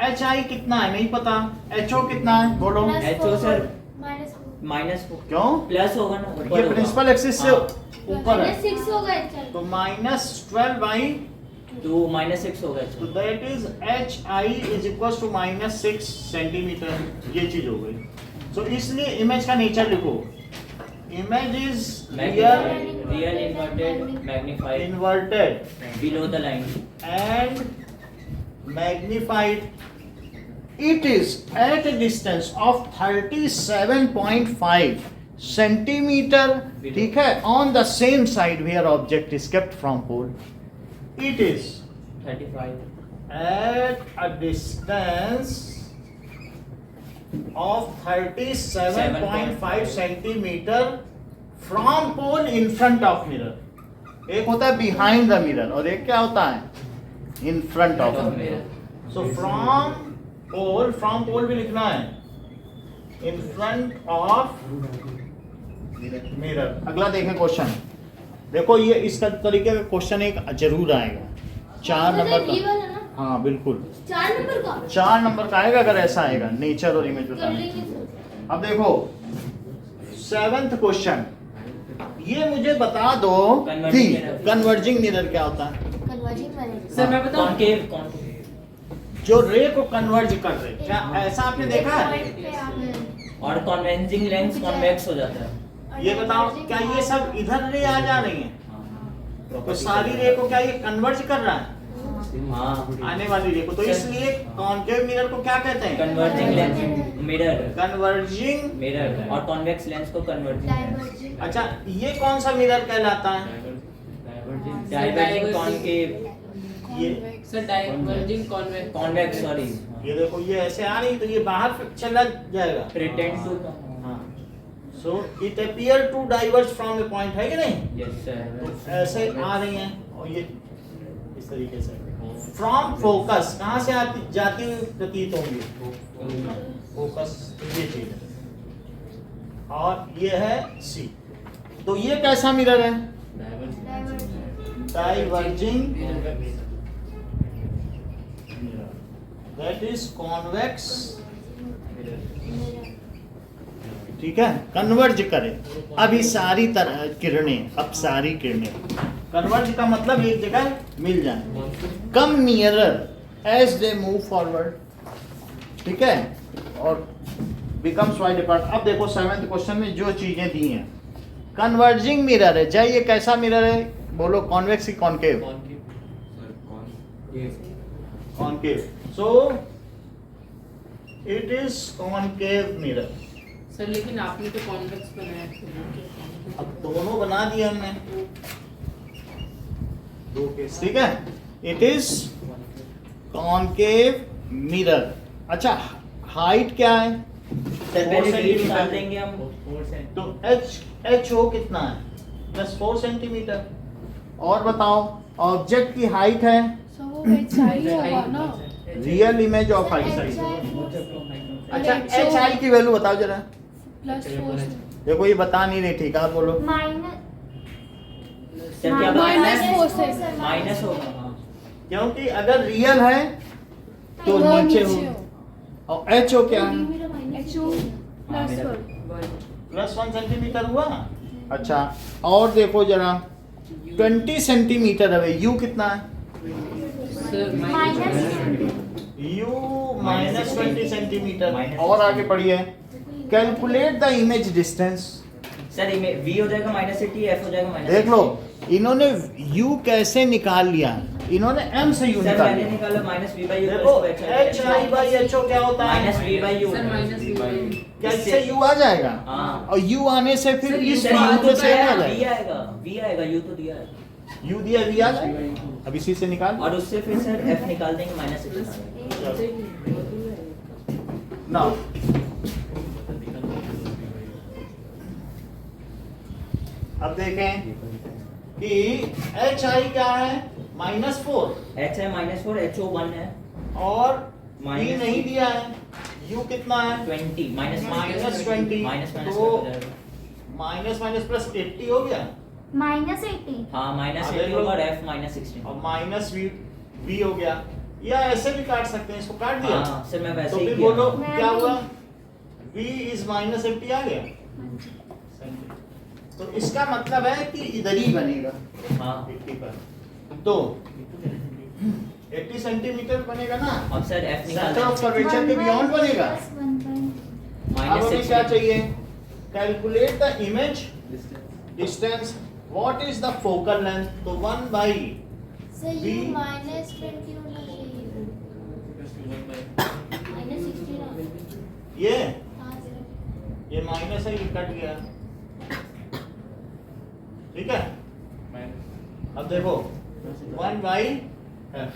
S1: HI कितना है नहीं पता, HO कितना है बोलो।
S3: HO सर
S7: माइनस
S1: क्यों?
S3: प्लस होगा ना ऊपर
S1: ये
S3: होगा।
S1: प्रिंसिपल एक्सिस से
S3: हाँ।
S1: ऊपर है,
S4: -6 होगा HI।
S1: तो -12
S3: तो -6 होगा
S1: तो that is HI is equal to -6 centimetre. ये चीज हो गई। तो इसलिए इमेज का नेचर लिखो। Image is
S3: real inverted magnified
S1: inverted
S3: below the line
S1: and magnified. It is at a distance of 37.5 centimeter, ठीक है, on the same side where object is kept from pole. It is
S3: 35
S1: at a distance of 37.5 centimeter from pole in front of mirror. एक होता है behind the mirror और एक क्या होता है? In front of the mirror. So from pole भी लिखना है in front of mirror। अगला देखें क्वेश्चन। देखो ये इस तरीके का क्वेश्चन एक जरूर आएगा 4 नंबर
S4: ये
S1: का।
S4: वाला ना
S1: हाँ बिल्कुल
S4: 4 नंबर का
S1: 4 नंबर का आएगा अगर ऐसा आएगा नेचर और इमेज
S4: कर
S1: बताने।
S4: लेंगे सर।
S1: अब देखो 7th क्वेश्चन। ये मुझे बता दो कि
S3: Converging mirror।
S1: कन्वर्जिंग मिरर क्या होता है?
S2: सर मैं बताऊं?
S3: कॉन्केव
S1: जो रे को कन्वर्ज कर रहे, क्या ऐसा आपने देखा है?
S3: और कन्वेंजिंग लेंस कॉन्वेक्स हो जाता है।
S1: ये बताओ क्या ये सब इधर रे आ जा रही है? तो सारी रे को क्या ये कन्वर्ज कर रहा है
S3: हाँ
S1: आने वाली रे को? तो इसलिए कॉन्केव मिरर को क्या कहते हैं?
S3: Converging lens mirror
S1: converging.
S3: Mirror और कॉन्वेक्स लेंस को कन्वर्जिंग
S1: अच्छा ये कौन सा मिरर कहलाता है?
S3: डाइवर्जिंग कॉन्केव
S1: ये
S2: sir diverging convex
S3: convex sorry
S1: ये देखो ये ऐसे आ रही तो ये बाहर चला जाएगा।
S3: प्रिटेंड टू
S1: हाँ, so it appear to diverge from a point, है कि नहीं?
S3: यस सर
S1: तो ऐसे आ रही हैं और ये इस तरीके से फ्रॉम फोकस कहाँ से आती जाती हुई प्रतीत होंगी? फोकस। ये चीज है। और ये है सी। तो ये कैसा मिरर है? डाइवर्जिंग, दैट इज कॉन्वेक्स, ठीक है, कन्वर्ज करे। अभी सारी तरह किरणें, अब सारी किरणें कन्वर्ज का मतलब एक जगह मिल जाए। Come nearer as they move forward, ठीक है, और बिकम्स वाइड अपार्ट। अब देखो 7th क्वेश्चन में जो चीजें दी हैं, कन्वर्जिंग मिरर है। जय ये कैसा मिरर है? बोलो कॉन्वेक्स की concave? Concave. So it is concave mirror.
S2: Sir लेकिन आपने तो कॉन्वेक्स बनाया था।
S1: अब दोनों बना दिए हमने, दो केस, ठीक है। It is concave mirror. अच्छा, हाइट क्या है?
S3: सर पहले वेट निकाल देंगे हम।
S1: तो एच ओ कितना है? Plus 4 centimetre. और बताओ, ऑब्जेक्ट की हाइट है
S7: सो वो HI होगा ना।
S1: Real image of height size. अच्छा, एच आई की वैल्यू बताओ जरा।
S7: +4
S1: देखो ये बता नहीं रही, ठीक है, आप बोलो।
S3: सर क्या
S7: -4 से
S3: माइनस होगा? हाँ।
S1: क्योंकि अगर रियल है तो
S7: वो
S1: नीचे
S7: नीचे
S1: हो। और एच ओ क्या है?
S7: HO +1
S1: प्लस 1 सेंटीमीटर हुआ। अच्छा, और देखो जरा, 20 सेंटीमीटर है, यू कितना है?
S2: Sir
S1: you minus 20 centimetre.
S3: Minus
S1: और आगे बढ़िए, calculate the image distance.
S3: Sir v हो जाएगा -80, f हो जाएगा -80।
S1: देख लो, इन्होंने u कैसे निकाल लिया, इन्होंने m से u
S3: सर
S1: निकाल
S3: मैंने
S1: लिया।
S3: निकाला -v/u।
S1: देखो h i by h o क्या होता है?
S3: -v/u।
S2: Sir -v/u।
S1: क्या इससे u आ जाएगा?
S3: हाँ।
S1: और u आने से फिर
S2: सर,
S1: इस
S3: सर
S1: मान
S3: u तो
S1: से आ
S3: v
S1: जाएगा।
S3: आएगा, v आएगा, u तो दिया है।
S1: u दिया, v आ जाएगा। अब इसी से निकाल
S3: और उससे फिर सर f निकाल देंगे -80।
S1: नाउ अब देखें कि एच आई क्या है? -4,
S3: h है -4, ho 1 है
S1: और v
S3: Minus
S1: नहीं दिया है। u कितना है?
S3: 20
S1: -20,
S3: माइनस
S1: तो माइनस माइनस प्लस 80 हो गया,
S5: -80
S3: हाँ
S1: देख
S3: -80
S1: लो।
S3: होगा और f -16।
S1: और माइनस v हो गया। या ऐसे भी काट सकते हैं, इसको काट दिया।
S3: हाँ सर मैं वैसे
S1: तो
S3: ही
S1: फिर
S3: किया।
S1: बोलो
S5: मैं
S1: क्या
S5: भी।
S1: हुआ? v इज -80 आ गया। तो इसका मतलब है कि इधर ही बनेगा
S3: हाँ
S1: 80 पर। तो 80 सेंटीमीटर बनेगा ना।
S3: अब सर f निकाल
S1: सेंटर ऑफ
S3: देंगे।
S1: कर्वेचर के बियॉन्ड बनेगा। अब हमें क्या
S3: -16।
S1: चाहिए? Calculate the image distance. What is the focal length? तो 1 बाई
S7: सर
S1: V
S7: ये -20 होना चाहिए। -60 ना।
S1: ये
S7: हाँ सर।
S1: ये माइनस है, ये कट गया, ठीक है। अब देखो 1 by f,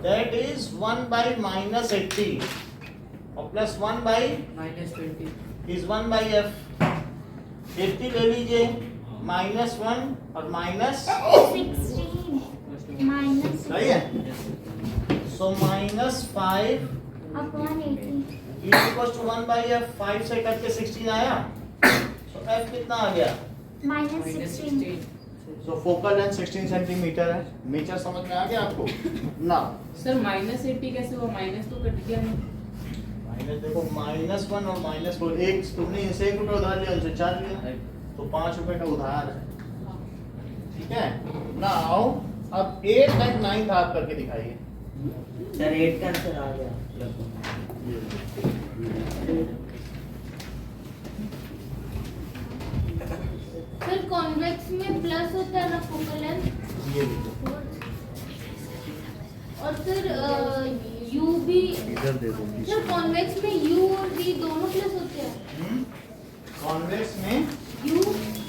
S1: that is 1 by -80 और plus 1 by
S2: -20।
S1: Is 1 by f। 80 ले लीजिए, -1 और माइनस,
S5: 16
S1: सही है। So -5
S5: upon 80
S1: is equal to 1 by f। 5 से कट के 16 आया, तो f कितना आ गया?
S5: -16
S1: सो फोकल लेंथ 16 सेंटीमीटर है। नेचर समझ में आ गया आपको ना?
S2: सर -80 कैसे हुआ? माइनस तो कट गया ना।
S1: माइनस देखो, -1 और -4, एक तुमने इनसे 1 रुपये उधार लिया, उनसे 4 लिया, तो 5 रुपए का उधार है, ठीक है ना। आओ अब 8 9 9 आप करके दिखाइए।
S3: सर 8 का आंसर आ गया।
S4: फिर कॉन्वेक्स में प्लस होता है ना फोकल लेंथ,
S1: ये देखो,
S4: और फिर यू भी।
S1: इधर देखो।
S4: सर कॉन्वेक्स में यू और वी दोनों प्लस होते हैं।
S1: कॉन्वेक्स में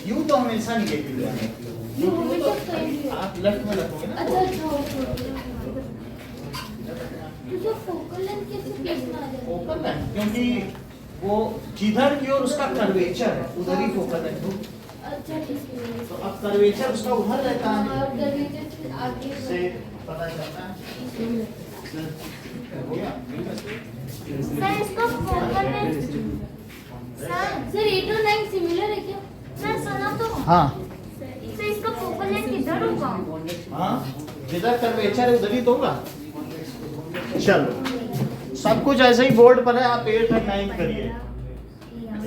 S4: यू
S1: तो हमेशा निगेटिव है।
S4: यू हमेशा कहीं भी है।
S1: आप लेफ्ट में रखोगे ना।
S4: अच्छा तो सर फोकल लेंथ कैसे प्लस में आ जाएगा?
S1: फोकल लेंथ, क्योंकि वो जिधर की ओर उसका कर्वेचर है उधर ही फोकल लेंथ।
S4: अच्छा ठीक है।
S1: तो अब कर्वेचर उसका उधर रहता है,
S4: और कर्वेचर से आगे
S1: से पता चलता है। हो गया?
S5: सर इसको फोकल लेंथ
S4: सर 8 और 9 सिमिलर है क्या?
S5: सर सुनो तो,
S1: हाँ
S5: सर इसका फोकल लेंथ किधर होगा?
S1: हाँ, जिधर कर्वेचर है उधर ही तो होगा। चलो सब कुछ ऐसे ही बोर्ड पर है, आप 8 और 9 करिए।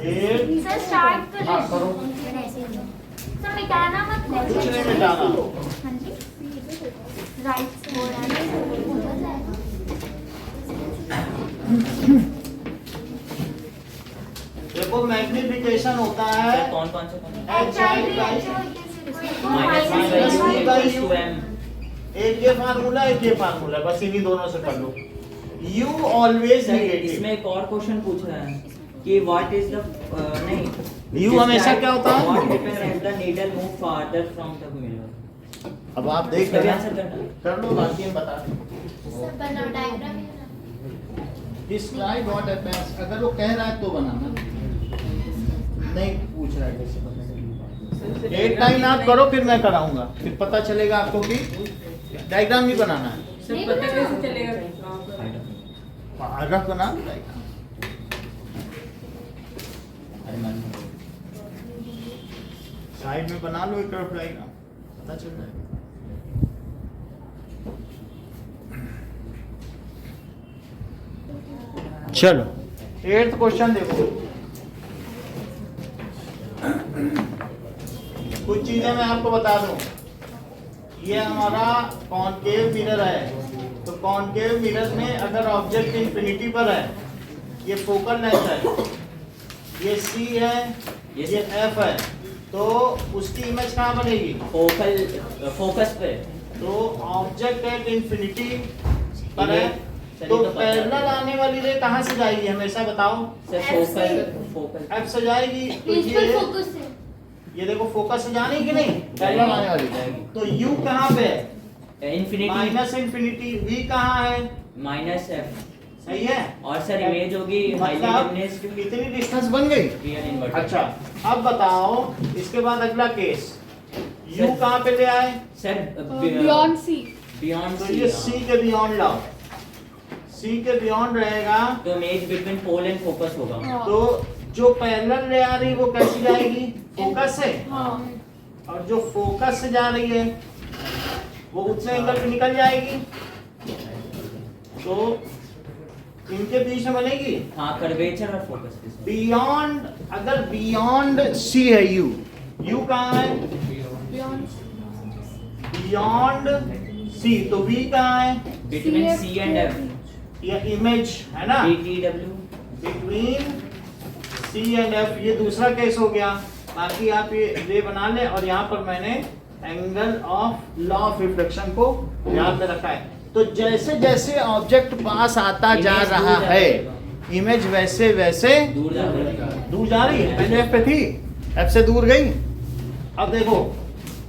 S1: 8
S5: सर स्टार्ट कर
S1: हाँ करो,
S5: सर मिटाना मत
S1: कुछ नहीं मिटाना।
S5: हाँ जी, राइट से हो रहा है।
S1: देखो मैग्निफिकेशन होता है
S3: सर कौन कौन से
S1: एक ये फार्मूला एक ये फार्मूला, बस इन्हीं दोनों से कर लो। U always
S3: sir
S1: negative.
S3: इसमें एक और क्वेश्चन पूछ रहा है कि व्हाट इज द नहीं
S1: यू हमेशा क्या होता है?
S3: What happens as the needle move farther from the mirror.
S1: अब आप देख
S3: इसका भी
S1: लेना,
S3: आंसर करना।
S1: कर लो, बाकी हम बता दें।
S7: सर बनाओ डायग्राम है
S1: डिस्क्राइब व्हाट हैपेंस, अगर वो कह रहा है तो बनाना, नहीं पूछ रहा है कैसे पता चलेगा। 8 9 आप करो, फिर मैं कराऊंगा, फिर पता चलेगा आपको कि डायग्राम भी बनाना है।
S2: सर पता कैसे चलेगा कहाँ पर?
S1: पैराग्राफ बना दो डायग्राम।
S3: अरे मन
S1: साइड में बना लो एक तरफ डायग्राम, पता चल जाएगा। चलो 8th क्वेश्चन देखो। कुछ चीजें मैं आपको बता दूं। ये हमारा कॉनकेव मिरर है, तो कॉनकेव मिरर में अगर ऑब्जेक्ट इंफिनिटी पर है, ये फोकल लेंथ है, ये C है, ये F है, तो उसकी इमेज कहाँ बनेगी?
S3: फोकस पे।
S1: तो ऑब्जेक्ट एट इंफिनिटी पर है, तो पैरेलल आने वाली रे कहाँ से जाएगी हमेशा बताओ?
S3: सर फोकल
S1: F से जाएगी। तो
S4: प्रिंसिपल फोकस से।
S1: ये देखो फोकस से जाने की नहीं, पैरेलल आने वाली। तो U कहाँ पे है?
S3: Infinity
S1: minus infinity. V कहाँ है?
S3: Minus F.
S1: सही है।
S3: और सर इमेज होगी हाईली
S1: मतलब
S3: डिमिनिश्ड
S1: कितनी डिस्टेंस बन गई?
S3: Real inverted.
S1: अच्छा, अब बताओ इसके बाद अगला केस। U कहाँ पे ले आए?
S3: Sir
S2: beyond C.
S3: बियॉन्ड
S1: तो ये C के बियॉन्ड लाओ। C के बियॉन्ड रहेगा,
S3: तो image between pole and focus होगा।
S1: तो जो पैरेलल ले आ रही वो कैसी जाएगी? फोकस से। और जो फोकस से जा रही है वो उतने एंगल पे निकल जाएगी, तो इनके बीच में बनेगी।
S3: हाँ कर्वेचर और फोकस के साथ।
S1: बियॉन्ड, अगर बियॉन्ड C है U कहाँ है? बियॉन्ड C, तो V कहाँ है?
S3: Between C and F.
S1: ये इमेज है ना,
S3: BTW।
S1: Between C and F। ये दूसरा केस हो गया। बाकी आप ये बना ले, और यहाँ पर मैंने angle of law of reflection को ध्यान में रखा है। तो जैसे जैसे ऑब्जेक्ट पास आता जा
S3: इमेज
S1: रहा
S3: दूर जा
S1: है,
S3: रही
S1: इमेज वैसे वैसे
S3: दूर जा रही है।
S1: दूर जा रही है। पहले F पे थी, F से दूर गई। अब देखो,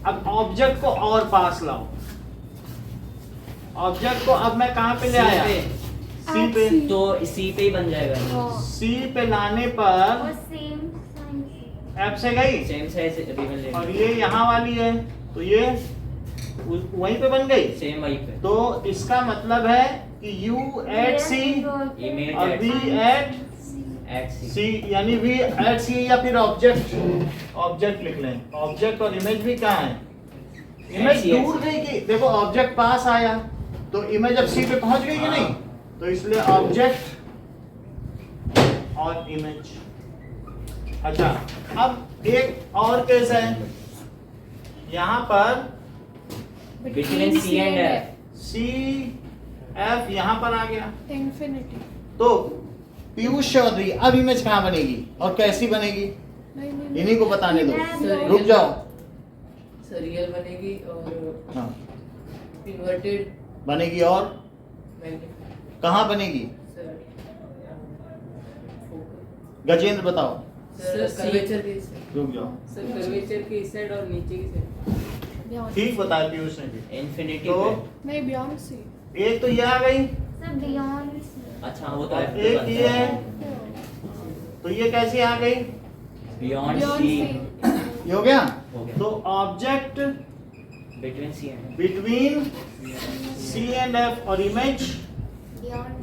S1: अब ऑब्जेक्ट को और पास लाओ। ऑब्जेक्ट को अब मैं कहाँ पे ले आया? C पे।
S3: तो सी पे ही बन जाएगा।
S1: C पे लाने पर
S5: और सेम
S1: F से गई,
S3: सेम साइज रिबन
S1: और
S3: ले।
S1: ये यहाँ वाली है, तो ये वहीं पे बन गई।
S3: सेम वहीं पे।
S1: तो इसका मतलब है कि U at C
S3: इमेज
S1: और V at
S3: at C.
S1: C, यानी V at C, या फिर ऑब्जेक्ट लिख लें। ऑब्जेक्ट और इमेज भी कहाँ है? Image
S3: Yes, yes.
S1: दूर गई कि देखो ऑब्जेक्ट पास आया, तो इमेज अब C पे पहुंच गई कि
S3: हाँ।
S1: नहीं? तो इसलिए ऑब्जेक्ट और इमेज। अच्छा, अब एक और केस है। यहाँ पर
S3: between C and F.
S1: C F यहाँ पर आ गया,
S2: इंफिनिटी।
S1: तो पीयूष चौधरी अब इमेज कहाँ बनेगी और कैसी बनेगी? इन्हीं को बताने दो, रुक जाओ।
S2: सर रियल बनेगी और
S1: हाँ,
S2: इन्वर्टेड
S1: बनेगी और
S2: मैग्नीफाइड।
S1: कहाँ बनेगी?
S2: सर
S1: गजेंद्र बताओ।
S2: सर कर्वेचर के इस साइड।
S1: रुक जाओ,
S2: सर कर्वेचर के इस साइड और नीचे की साइड।
S1: ठीक बताया पीयूष ने भी।
S3: इन्फिनिटी
S1: तो
S3: पे।
S2: नहीं बियॉन्ड सी।
S1: एक तो ये आ गई,
S5: सर बियॉन्ड
S3: अच्छा वो तो
S1: और
S3: एफ पे
S1: एक
S3: बनता
S1: ये
S3: है।
S1: है, तो ये कैसी आ गई?
S3: बियॉन्ड सी
S1: ये हो गया।
S3: हो गया।
S1: तो object
S3: between C and
S1: between C and F और इमेज
S7: बियॉन्ड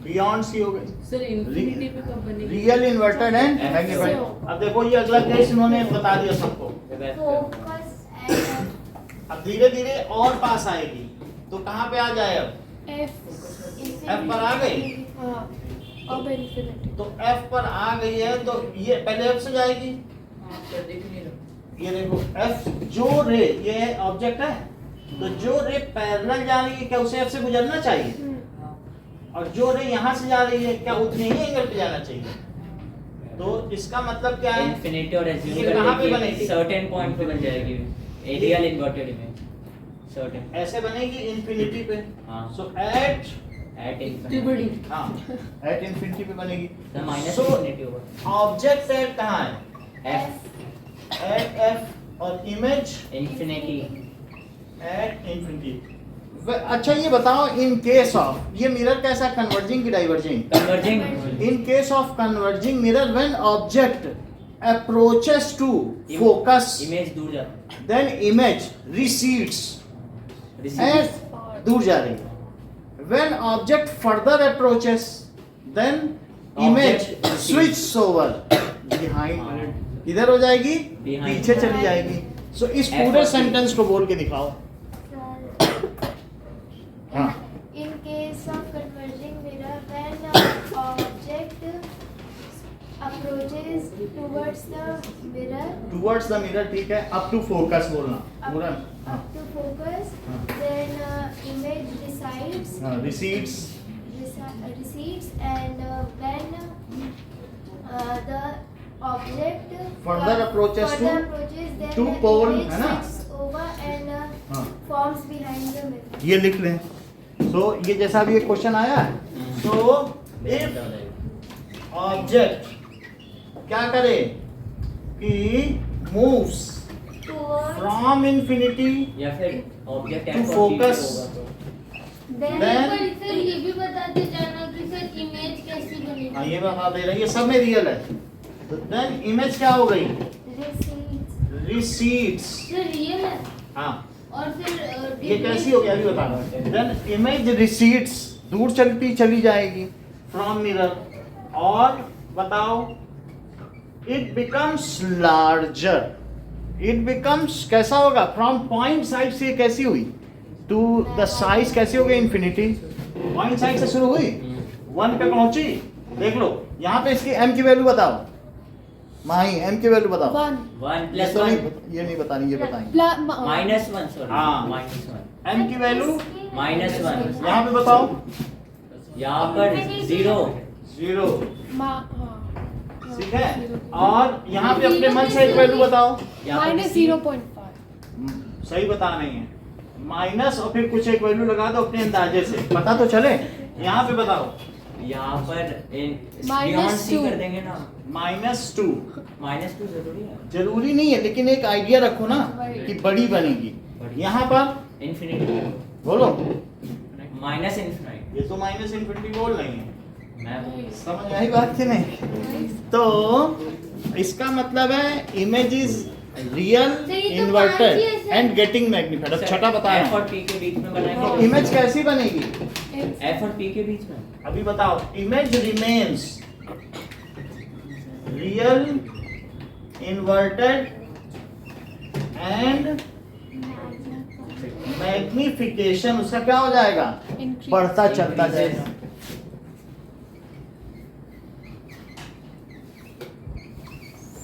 S1: बियॉन्ड सी हो गई।
S2: सर इन्फिनिटी पे कब बनेगी?
S1: Real inverted and magnified. अब देखो ये अगला केस इन्होंने बता दिया सबको।
S5: फोकस एंड
S1: अब धीरे धीरे और पास आएगी तो कहाँ पे आ जाए अब? F पर आ गई।
S7: अब इन्फिनिटी।
S1: तो F पर आ गई है तो ये पहले F से जाएगी।
S2: हाँ, सर दिख नहीं रहा।
S1: ये देखो F जो रे ये ऑब्जेक्ट है तो जो रे पैरेलल जा रही है क्या उसे F से गुजरना चाहिए? और जो रे यहाँ से जा रही है क्या उतने ही एंगल पे जाना चाहिए? तो इसका मतलब क्या है?
S3: इंफिनिटी और एज्यूम
S1: ये कहाँ पे
S3: कर
S1: बनेगी?
S3: लेंगे सर्टेन पॉइंट पे बन जाएगी रियल इन्वर्टेड इमेज सर्टेन
S1: ऐसे बनेगी इंफिनिटी पे।
S3: हाँ।
S1: सो एट
S3: एट
S2: इतनी बड़ी।
S3: इंफिनिटी
S1: हाँ एट इंफिनिटी पे बनेगी।
S3: माइनस
S1: So,
S3: इंफिनिटी होगा
S1: ऑब्जेक्ट एट कहाँ है?
S3: एफ
S1: एट F और इमेज
S3: इंफिनिटी
S1: एट इंफिनिटी। अच्छा ये बताओ इन केस ऑफ ये मिरर कैसा कन्वर्जिंग की diverging?
S3: Converging
S1: In case of converging mirror, when object approaches to focus,
S3: image दूर जाता
S1: then image recedes
S3: है
S1: and दूर जा रही है। When object further approaches, then image
S3: Object
S1: switches over behind. इधर हो जाएगी,
S3: Behind.
S1: पीछे चली जाएगी। So इस
S3: F
S1: पूरे
S3: और P.
S1: सेंटेंस को बोल के दिखाओ। हाँ।
S7: In case of converging mirror, when object approaches towards the mirror,
S1: Towards the mirror ठीक है। Up to focus बोलना। पूरा
S7: up to focus,
S1: हाँ।
S7: then image recedes,
S1: recedes
S7: recedes, and when the object
S1: Further approaches to-
S7: further approaches, then
S1: to
S7: the
S1: pole,
S7: image
S1: है ना?
S7: switches over and
S1: हाँ।
S7: forms behind the mirror.
S1: ये लिख लें। तो ये जैसा भी एक क्वेश्चन आया है तो इफ ऑब्जेक्ट क्या करे कि मूव्स
S5: towards
S1: फ्रॉम इंफिनिटी
S3: या फिर ऑब्जेक्ट
S1: To
S3: एफ और
S1: focus.
S3: होगा तो
S5: then
S1: Then-
S4: पर सर ये भी बताते जाना कि सर इमेज कैसी बनेगी।
S1: हाँ ये बता दे रहा है ये सब में रियल है। तो देन इमेज क्या हो गई?
S5: recedes
S1: recedes.
S4: सर रियल है
S1: हाँ
S4: और फिर
S1: ये कैसी हो गई अभी बता रहा हूँ। देन इमेज रिसीड्स दूर चलती चली जाएगी फ्रॉम मिरर और बताओ it becomes larger. It becomes कैसा होगा? फ्रॉम पॉइंट साइड से कैसी हुई टू द साइज कैसी हो गई? इंफिनिटी। पॉइंट साइड से शुरू हुई 1 पे पहुंची। देख लो यहाँ पे इसकी m की वैल्यू बताओ। माही m की वैल्यू बताओ।
S7: 1
S3: 1
S1: ये
S3: प्लस
S1: तो
S3: 1
S1: ये नहीं बतानी ये बताएंगे।
S3: माइनस 1 सॉरी
S1: हाँ।
S3: माइनस 1
S1: m की वैल्यू
S3: माइनस 1
S1: यहाँ पे बताओ।
S3: यहाँ पर 0
S1: 0 ठीक है। और यहाँ पे अपने मन से एक वैल्यू बताओ।
S7: minus 0.5.
S1: सही बता नहीं है। माइनस और फिर कुछ एक वैल्यू लगा दो अपने अंदाजे से पता तो चले। यहाँ पे बताओ।
S3: यहाँ पर
S7: Minus
S3: बियॉन्ड सी
S7: 2.
S3: कर देंगे ना
S1: -2
S3: -2 जरूरी है
S1: जरूरी नहीं है लेकिन एक आइडिया रखो ना कि बड़ी बनेगी। यहाँ पर
S3: इंफिनिटी
S1: बोलो।
S3: माइनस इनफिनिटी
S1: ये तो माइनस इन्फिनिटी बोल रही है।
S3: मैं
S1: समझ आई बात कि नहीं? तो इसका मतलब है इमेज इज रियल
S4: तो ये तो
S1: इन्वर्टेड
S4: पांच ही है सर।
S1: And getting magnified. अब छठा बताया
S3: एफ और पी के बीच में
S1: तो
S3: बनाएंगे
S1: इमेज कैसी बनेगी?
S3: एफ और पी के बीच में
S1: अभी बताओ। Image remains real inverted and magnification उसका क्या हो जाएगा? बढ़ता चलता जाएगा।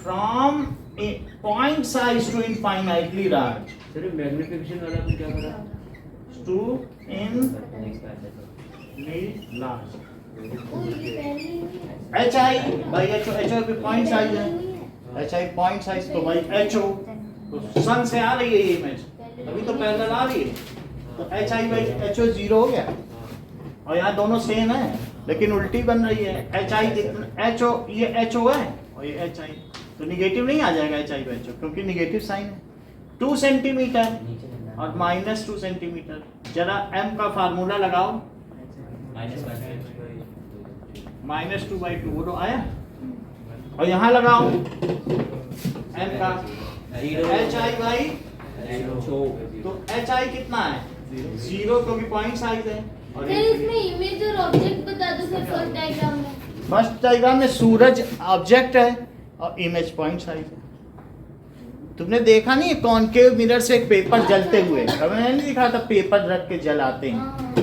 S1: From point size to infinitely large
S6: सिर्फ मैग्निफिकेशन वाला आपने क्या करा?
S1: टू इन
S3: नेक्स्ट बार
S1: लार्ज।
S7: Oh, ये पहले ही है.
S1: एच आई भाई एच ओ पॉइंट साइज है। एच आई पॉइंट साइज तो भाई एच ओ तो सन से आ रही है ये इमेज अभी तो पैरेलल आ रही है तो H I by H O 0 हो गया और यहाँ दोनों सेम है लेकिन उल्टी बन रही है। एच आई एच ओ ये एच ओ है और ये एच आई तो निगेटिव नहीं आ जाएगा H I by H O क्योंकि निगेटिव साइन है। 2 सेंटीमीटर और -2 सेंटीमीटर। जरा m का फार्मूला लगाओ। -2/2 वो तो आया और यहाँ लगाओ m का एच आई बाई तो एच आई कितना है 0 क्योंकि पॉइंट साइज है और
S4: सर इसमें इमेज और ऑब्जेक्ट बता दो सर फर्स्ट डायग्राम में।
S1: फर्स्ट डायग्राम में सूरज ऑब्जेक्ट है और इमेज पॉइंट साइज है। तुमने देखा नहीं कॉनकेव मिरर से एक पेपर जलते हुए, कभी मैंने नहीं दिखा था पेपर रख के जलाते हैं,
S4: हाँ।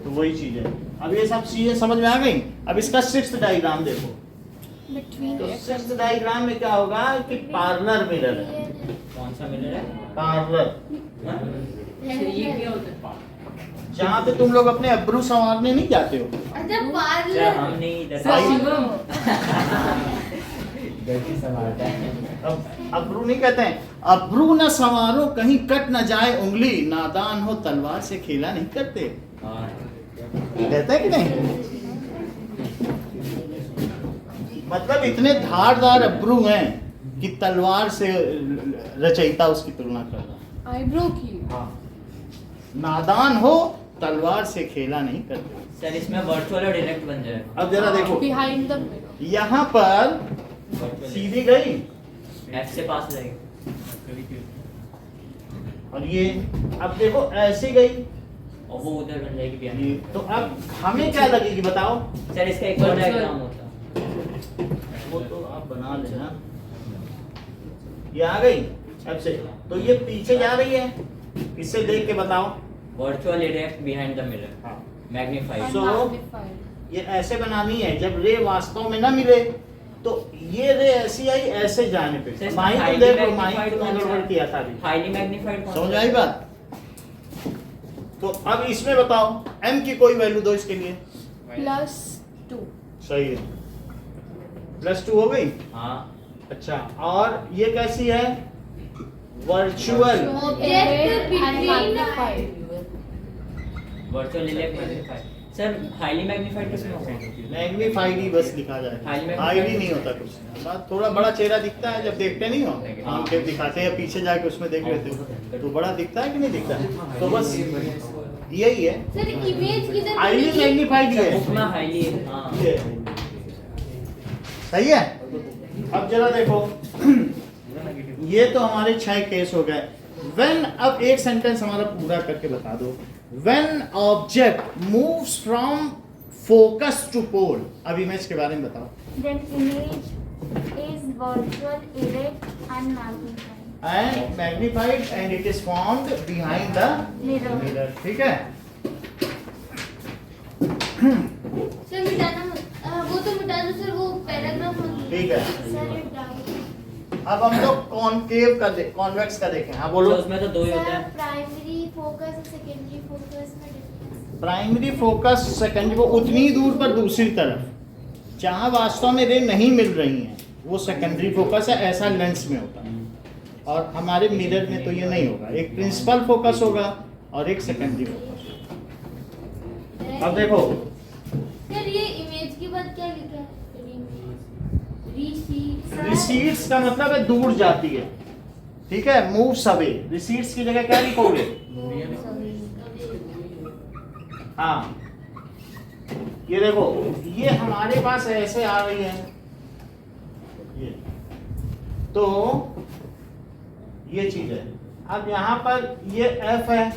S1: तो वही चीज है। अब ये सब चीजें समझ में आ गई। अब इसका सिक्स्थ डायग्राम देखो। तो सिक्स्थ डायग्राम में क्या होगा कि पार्लर मिरर है।
S3: कौन सा मिरर है?
S1: पार्लर,
S2: ये क्या होता है?
S1: जहाँ पे तुम लोग अपने अब्रू संवारने नहीं जाते हो।
S4: अच्छा
S3: सर
S4: पार्लर।
S3: हम नहीं इधर
S2: सर शिवम
S3: गलती संभालता है।
S1: अब अब्रू नहीं कहते हैं, अब्रू न संवारो कहीं कट न जाए उंगली, नादान हो तलवार से खेला नहीं करते,
S3: हाँ।
S1: कहते हैं कि नहीं? मतलब इतने धारदार अब्रू हैं कि तलवार से रचयिता उसकी तुलना कर रहा है।
S2: आईब्रो की
S1: हाँ, नादान हो तलवार से खेला नहीं करते।
S3: सर इसमें वर्चुअल और डायरेक्ट बन जाए।
S1: अब जरा देखो,
S2: बिहाइंड द मिरर।
S1: यहाँ पर सीधी गई
S3: एफ से पास हो जाएगी
S1: और ये अब देखो ऐसे गई,
S3: और वो उधर बन जाएगी
S1: ये
S3: बिहाइंड।
S1: तो अब हमें क्या लगेगी बताओ?
S3: सर इसका एक और
S2: Virtual-
S3: डायग्राम होता।
S1: वो तो आप बना लेना। ये आ गई अब से, तो ये पीछे जा रही है, इससे देख के बताओ।
S3: Virtual direct behind the mirror,
S1: हाँ,
S3: मैग्नीफाइड।
S1: So-
S2: Magnified।
S1: ये ऐसे बनानी है जब रे वास्तव में ना मिले, तो ये रे ऐसी आई ऐसे जाने पे।
S3: सर,
S1: माही तुम
S3: highly
S1: देख लो,
S3: magnified
S1: माही तुमने
S3: कौन सा
S1: गड़बड़
S3: है?
S1: किया था अभी।
S3: हाईली मैग्नीफाइड
S1: समझ आई बात? तो अब इसमें बताओ m की कोई वैल्यू दो इसके लिए।
S2: +2।
S1: सही है, +2 हो गई।
S3: हाँ।
S1: अच्छा, और ये कैसी है? Virtual.
S4: Object between
S3: virtual direct magnified. Sir highly magnified किसमें होगा?
S1: मैग्नीफाइड ही बस लिखा जाए,
S3: Highly magnified।
S1: हाईली नहीं होता कुछ। बात थोड़ा बड़ा चेहरा दिखता है जब देखते नहीं हो, हम के दिखाते हैं पीछे जाके उसमें देख लेते हो तो बड़ा दिखता है कि नहीं दिखता? तो बस यही है,
S4: सर इमेज किधर
S1: हाईली
S4: बनेगी?
S1: मैग्नीफाइड
S3: सर
S1: है।
S3: बुक में हाईली हाँ।
S1: ये सही है। अब जरा देखो, ये तो हमारे 6 केस हो गए। व्हेन, अब एक सेंटेंस हमारा पूरा करके बता दो। When object moves from focus to pole. अब इमेज के बारे में बताओ।
S5: Then image is virtual, erect and magnified.
S1: And magnified and it is found behind the
S5: Mirror.
S1: Mirror. ठीक है,
S4: सर मिटाना मत, वो तो मिटा दो सर, वो पैराग्राफ मत।
S1: ठीक है।
S7: सर एक डाउट।
S1: अब हम लोग कॉनकेव का कॉन्वेक्स का देखें। हाँ बोलो।
S3: तो उसमें तो दो ही होते
S7: सर
S3: हैं।
S7: प्राइमरी फोकस और सेकेंडरी फोकस में डिफरेंस।
S1: प्राइमरी फोकस, सेकेंडरी वो उतनी दूर पर दूसरी तरफ जहाँ वास्तव में रे नहीं मिल रही हैं, वो सेकेंडरी फोकस है। ऐसा लेंस में होता है, और हमारे मिरर में तो ये नहीं होगा। एक प्रिंसिपल फोकस होगा और एक सेकेंडरी फोकस। अब देखो,
S4: सर ये इमेज के बाद क्या लिखा है? रिसीव।
S1: रिसीड्स का मतलब है दूर जाती है। ठीक है, मूव्स अवे। रिसीड्स की जगह क्या लिखोगे? हाँ, ये देखो, ये हमारे पास ऐसे आ रही है, ये तो ये चीज है। अब यहाँ पर ये F है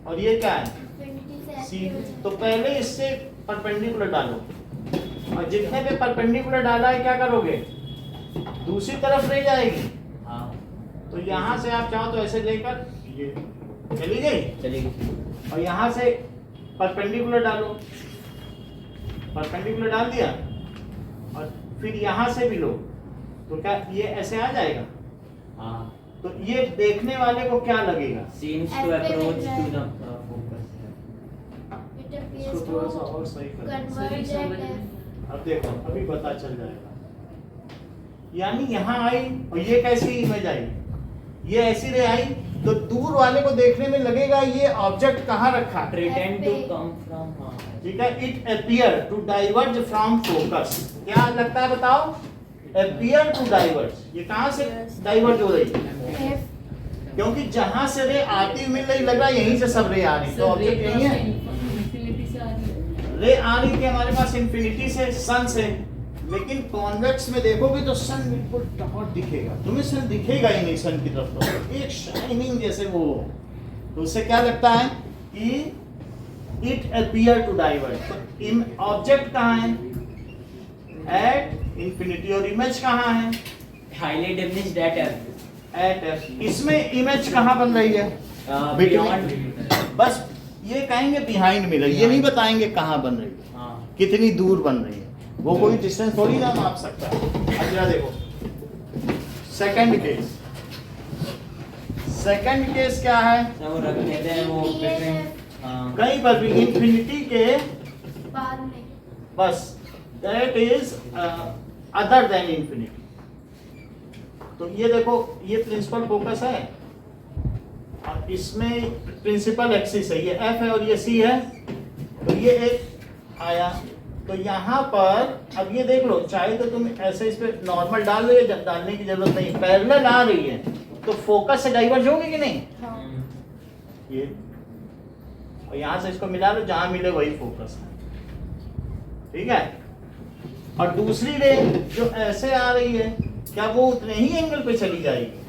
S1: और ये क्या है?
S7: इन्फिनिटी से
S1: C। तो पहले इससे परपेंडिकुलर डालो, और जितने पे परपेंडिकुलर डाला है क्या करोगे? दूसरी तरफ ले जाएगी।
S3: हाँ
S1: तो यहाँ से आप चाहो तो ऐसे लेकर ये चली गई,
S3: चलिए।
S1: और यहाँ से परपेंडिकुलर डालो, परपेंडिकुलर डाल दिया, और फिर यहाँ से भी लो, तो क्या ये ऐसे आ जाएगा?
S3: हाँ।
S1: तो ये देखने वाले को क्या लगेगा?
S3: Seems to approach to the focus.
S7: It appears
S1: इसको
S7: टू
S1: थोड़ा सा और सही कर दो।
S7: कन्वर्ज
S2: सही
S7: एट
S2: समझ
S1: अब देखो, अभी पता चल जाएगा। यानी यहाँ आई और ये कैसी इमेज आई? ये ऐसी रे आई, तो दूर वाले को देखने में लगेगा ये ऑब्जेक्ट कहाँ रखा है।
S3: Pretend to come from हाँ।
S1: ठीक है, it appear to diverge from focus. क्या लगता है बताओ? Appear to diverge. ये कहाँ से डाइवर्ज हो रही है? क्योंकि जहां से रे आती हुई मिल रही, लग रहा है यहीं से सब रे आ रही, तो ऑब्जेक्ट यही है।
S2: इन्फिनिटी से आ रही है।
S1: रे आ रही थी हमारे पास इन्फिनिटी से, सन से, लेकिन कॉन्वेक्स में देखोगे तो सन बिल्कुल डॉट दिखेगा। तुम्हें सन दिखेगा ही नहीं सन की तरफ, तो एक शाइनिंग जैसे वो। तो उससे क्या लगता है कि इट अपीयर टू डाइवर्ज। तो इन ऑब्जेक्ट कहाँ है? At infinity. और इमेज कहाँ है?
S3: Highly diminished at F.
S1: At F. इसमें इमेज कहाँ बन रही है?
S3: बियॉन्ड।
S1: बस ये कहेंगे बिहाइंड मिरर, ये नहीं बताएंगे कहाँ बन रही है,
S3: हाँ
S1: कितनी दूर बन रही है, वो कोई डिस्टेंस थोड़ी ना माप सकता है। अब जरा देखो सेकंड केस। सेकंड केस क्या है?
S3: सर वो रख देते हैं वो between, हाँ
S1: कहीं पर भी इंफिनिटी के
S7: बाद में
S1: बस that is other than infinity. तो ये देखो ये प्रिंसिपल फोकस है और इसमें प्रिंसिपल एक्सिस है, ये एफ है और ये सी है। तो ये एक आया। तो यहाँ पर अब ये देख लो, चाहे तो तुम ऐसे इस पे नॉर्मल डाल दो, या डालने की जरूरत नहीं, पैरेलल आ रही है तो फोकस से डाइवर्ज होगी कि नहीं? ये और यहाँ से इसको मिला लो, जहां मिले वही फोकस है, ठीक है। और दूसरी रे जो ऐसे आ रही है, क्या वो उतने ही एंगल पे चली जाएगी?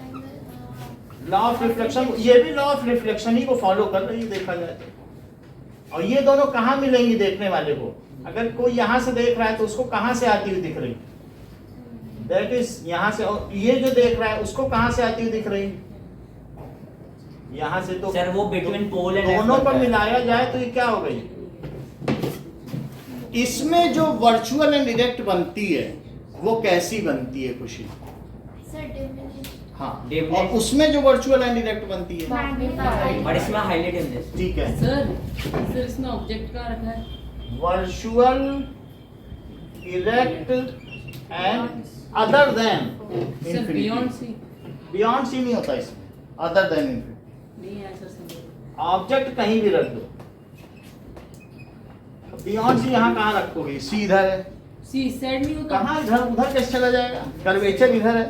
S1: लॉ ऑफ रिफ्लेक्शन, ये भी लॉ ऑफ रिफ्लेक्शन ही को फॉलो कर रही है देखा जाए तो। और ये दोनों कहाँ मिलेंगी देखने वाले को? अगर कोई यहाँ से देख रहा है तो उसको कहाँ से आती हुई दिख रही? दैट इज यहाँ से। और ये जो देख रहा है उसको कहाँ से आती हुई दिख रही? यहाँ से। तो
S3: सर वो बिटवीन पोल एंड
S1: दोनों पर मिलाया जाए तो ये क्या हो गई? इसमें जो वर्चुअल एंड डायरेक्ट बनती है वो कैसी बनती है खुशी?
S7: सर डिमिनिश
S1: हाँ।
S3: Diminish।
S1: और उसमें जो वर्चुअल एंड डायरेक्ट बनती है
S5: मैग्नीफाइड।
S3: और इसमें हाईली डिमिनिश्ड।
S1: ठीक है।
S2: सर इसमें ऑब्जेक्ट कहाँ रखा है?
S1: Virtual erect and other than
S2: sir beyond C
S1: beyond C नहीं होता इसमें, अदर देन इंफिनिटी।
S2: नहीं है सर समझ।
S1: ऑब्जेक्ट कहीं भी रख दो, बियॉन्ड सी यहाँ कहाँ रखोगे? सी इधर है,
S2: सी साइड नहीं होता?
S1: कहाँ इधर उधर कैसे चला जाएगा? कर्वेचर इधर है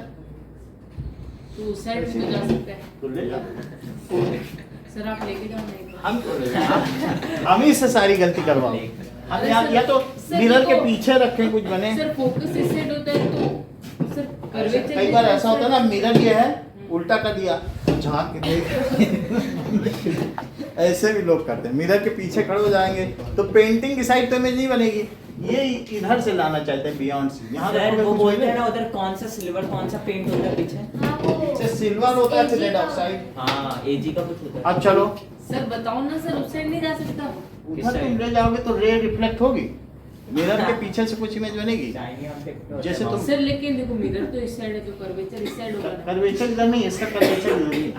S2: तो साइड में तो जा सकता है।
S1: तो ले जाओ।
S2: सर आप लेके जाओ नहीं तो।
S1: हम क्यों ले जाएं? हम ही से सारी गलती करवाओ। हम
S2: अरे
S1: या
S2: सर-
S1: तो
S2: सर
S1: मिरर के
S2: देखो-
S1: पीछे रखें कुछ बने।
S2: सर फोकस इस साइड होता है तो सर कर्वेचर
S1: कई बार ऐसा होता है ना, मिरर ये है उल्टा कर दिया, झांक के देख। ऐसे भी लोग करते हैं, मिरर के पीछे खड़े हो जाएंगे तो पेंटिंग की साइड तो इमेज नहीं बनेगी, ये इधर से लाना चाहते हैं बियॉन्ड सी। यहाँ
S3: सर
S1: रखोगे
S3: वो
S1: कुछ
S3: बोलते हैं
S1: मिले।
S3: ना उधर कौन सा सिल्वर कौन सा पेंट होता है पीछे?
S7: हाँ वो
S1: से सिल्वर होता है, लेड ऑक्साइड।
S3: हाँ एजी का कुछ होता है।
S1: अब चलो
S2: सर बताओ ना सर उस साइड नहीं जा सकता?
S1: उधर तुम ले जाओगे तो रे रिफ्लेक्ट होगी, मिरर के पीछे से कुछ इमेज बनेगी।
S3: Shiny object होता है।
S1: जैसे तुम-
S2: सर लेकिन देखो मिरर तो इस साइड है, तो कर्वेचर इस साइड होगा ना।
S1: कर्वेचर इधर नहीं, इसका कर्वेचर इधर ही है।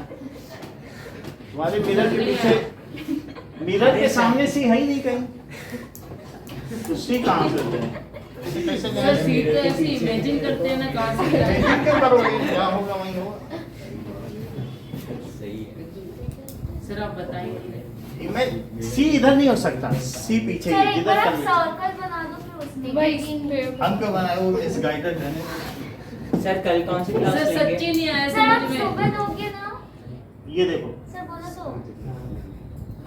S1: तुम्हारे मिरर के पीछे, मिरर के सामने सी है ही नहीं कहीं, तो सी कहाँ से होते हैं? सी कैसे
S2: सर
S1: जाएगा?
S2: सी तो ऐसे इमेजिन करते हैं ना कहाँ से जाएगा।
S1: Imagine क्यों करोगे? क्या होगा वहीं होगा।
S3: सही है।
S2: सर आप बताएंगे।
S1: इमेज सी इधर नहीं हो सकता, सी पीछे
S5: सर
S1: ही
S5: एक
S1: जिधर
S5: बार आप
S1: कर्वेचर।
S5: सर्कल बना दो फिर उसमें।
S1: हम क्यों बनाए? वो इस गाइडेड है।
S3: सर कल कौन सी क्लास
S2: सर
S3: लेंगे?
S2: सच्ची नहीं आया
S5: सर आप
S2: समझ में।
S5: सुबह दोगे ना?
S1: ये देखो
S5: सर बोलो तो।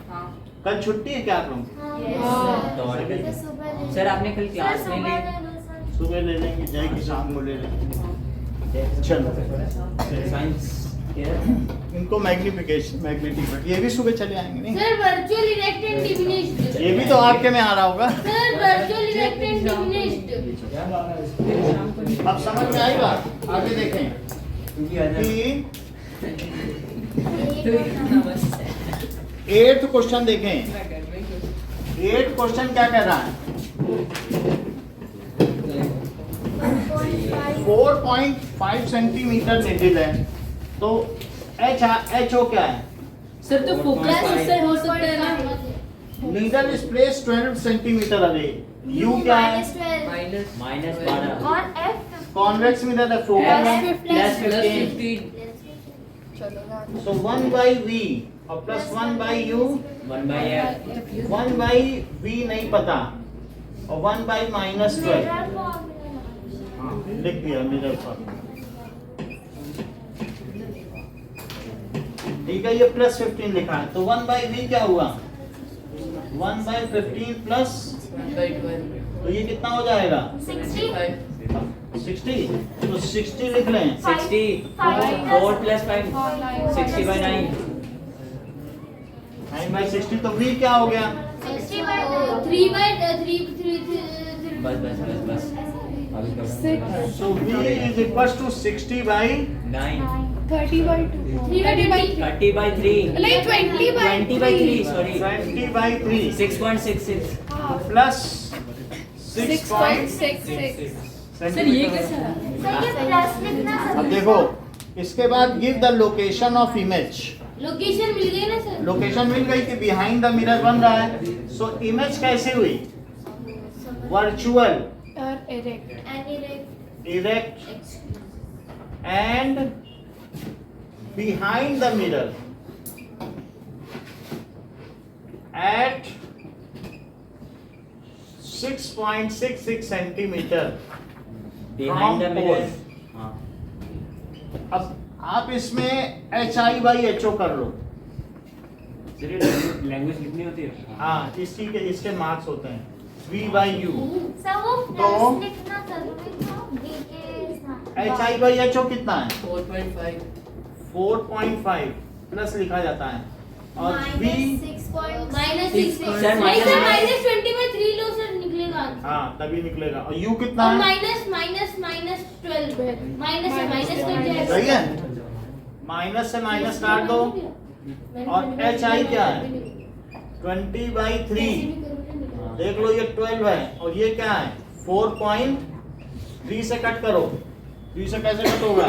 S2: हाँ
S1: कल छुट्टी है क्या आप लोगों की?
S5: हाँ,
S7: Yes,
S5: हाँ।
S7: sir.
S3: तो और
S7: सर
S3: क्या?
S7: सुबह ले
S3: सर आपने कल
S5: सर
S3: क्लास
S5: सुबह
S3: में
S5: ले लो सर।
S1: सुबह ले लेंगे, जय की शाम को ले लेंगे। चलो
S3: साइंस
S1: इनको मैग्निफिकेशन ये भी सुबह चले आएंगे नहीं?
S4: Sir virtual erect and diminished.
S1: ये भी तो आपके में आ रहा होगा।
S4: Sir virtual erect and diminished.
S1: अब समझ में आएगा, आगे देखें कि
S2: बस
S1: 8th क्वेश्चन देखें। 8th क्वेश्चन क्या कह रहा है? 4.5 सेंटीमीटर निडिल है, तो एच ओ क्या है?
S2: सर तो फोकस इस साइड हो सकता है ना?
S1: Needle is place 12 centimetre away. You क्या है?
S2: माइनस
S3: माइनस 12
S5: और F
S1: कॉन्वेक्स मिरर है, फोकस है
S3: प्लस
S2: प्लस
S3: 15
S2: 15।
S1: तो 1 by v और plus 1 by u।
S3: 1 by f
S1: 1 by v नहीं पता और 1 by -12
S5: मिरर फॉर्मूला।
S1: लिख दिया मिरर फॉर्मूला। ठीक है, ये प्लस 15 लिखा है, तो 1 by v क्या हुआ? 1 by 15 प्लस, तो ये कितना हो जाएगा? 60। तो 60 लिख लें।
S3: 60 4 plus 5 60 by 9
S1: 9 by 60, तो v क्या हो गया?
S5: 60
S3: बस बस बस बस अभी कर
S1: So V is equals to 60 by
S3: 9
S7: 30 by 2.
S4: 30 by
S3: 30 by 3
S7: Like 20 by
S3: 20 by 3 sorry
S1: 20 by 3
S3: 6.66
S1: plus
S7: 6.66.
S2: Sir ये कैसा है?
S5: सर ये प्लस लिखना
S1: अब
S5: सर
S1: देखो इसके बाद give the location of image.
S4: Location मिल गई ना सर?
S1: लोकेशन मिल गई कि बिहाइंड द मिरर बन रहा है। सो इमेज कैसे हुई? Virtual,
S7: Or erect.
S4: And
S1: erect and behind the mirror at 6.66 centimetre
S3: behind the
S1: From
S3: mirror
S1: pole.
S3: हाँ
S1: अब आप इसमें HI/HO कर लो।
S6: सर ये लैंग्वेज लिखनी होती है
S1: हाँ इसके मार्क्स होते हैं V/U।
S5: सर वो
S1: तो
S5: प्लस लिखना जरूरी था बी के साथ
S1: HI/HO कितना है?
S2: 4.5
S1: 4.5 प्लस लिखा जाता है और V
S4: माइनस
S3: Six
S4: 6
S3: point-
S4: नहीं
S3: minus-
S4: sir minus 20 by 3 low sir निकलेगा आंसर।
S1: हाँ तभी निकलेगा। और U कितना
S4: और
S1: है?
S4: माइनस 12 माइनस से माइनस कट जाएगा।
S1: सही है? माइनस से माइनस काट दो। और HI क्या है? 20/3 देख लो ये 12 है और ये क्या है? 4.3 से कट करो। 3 से कैसे कट होगा?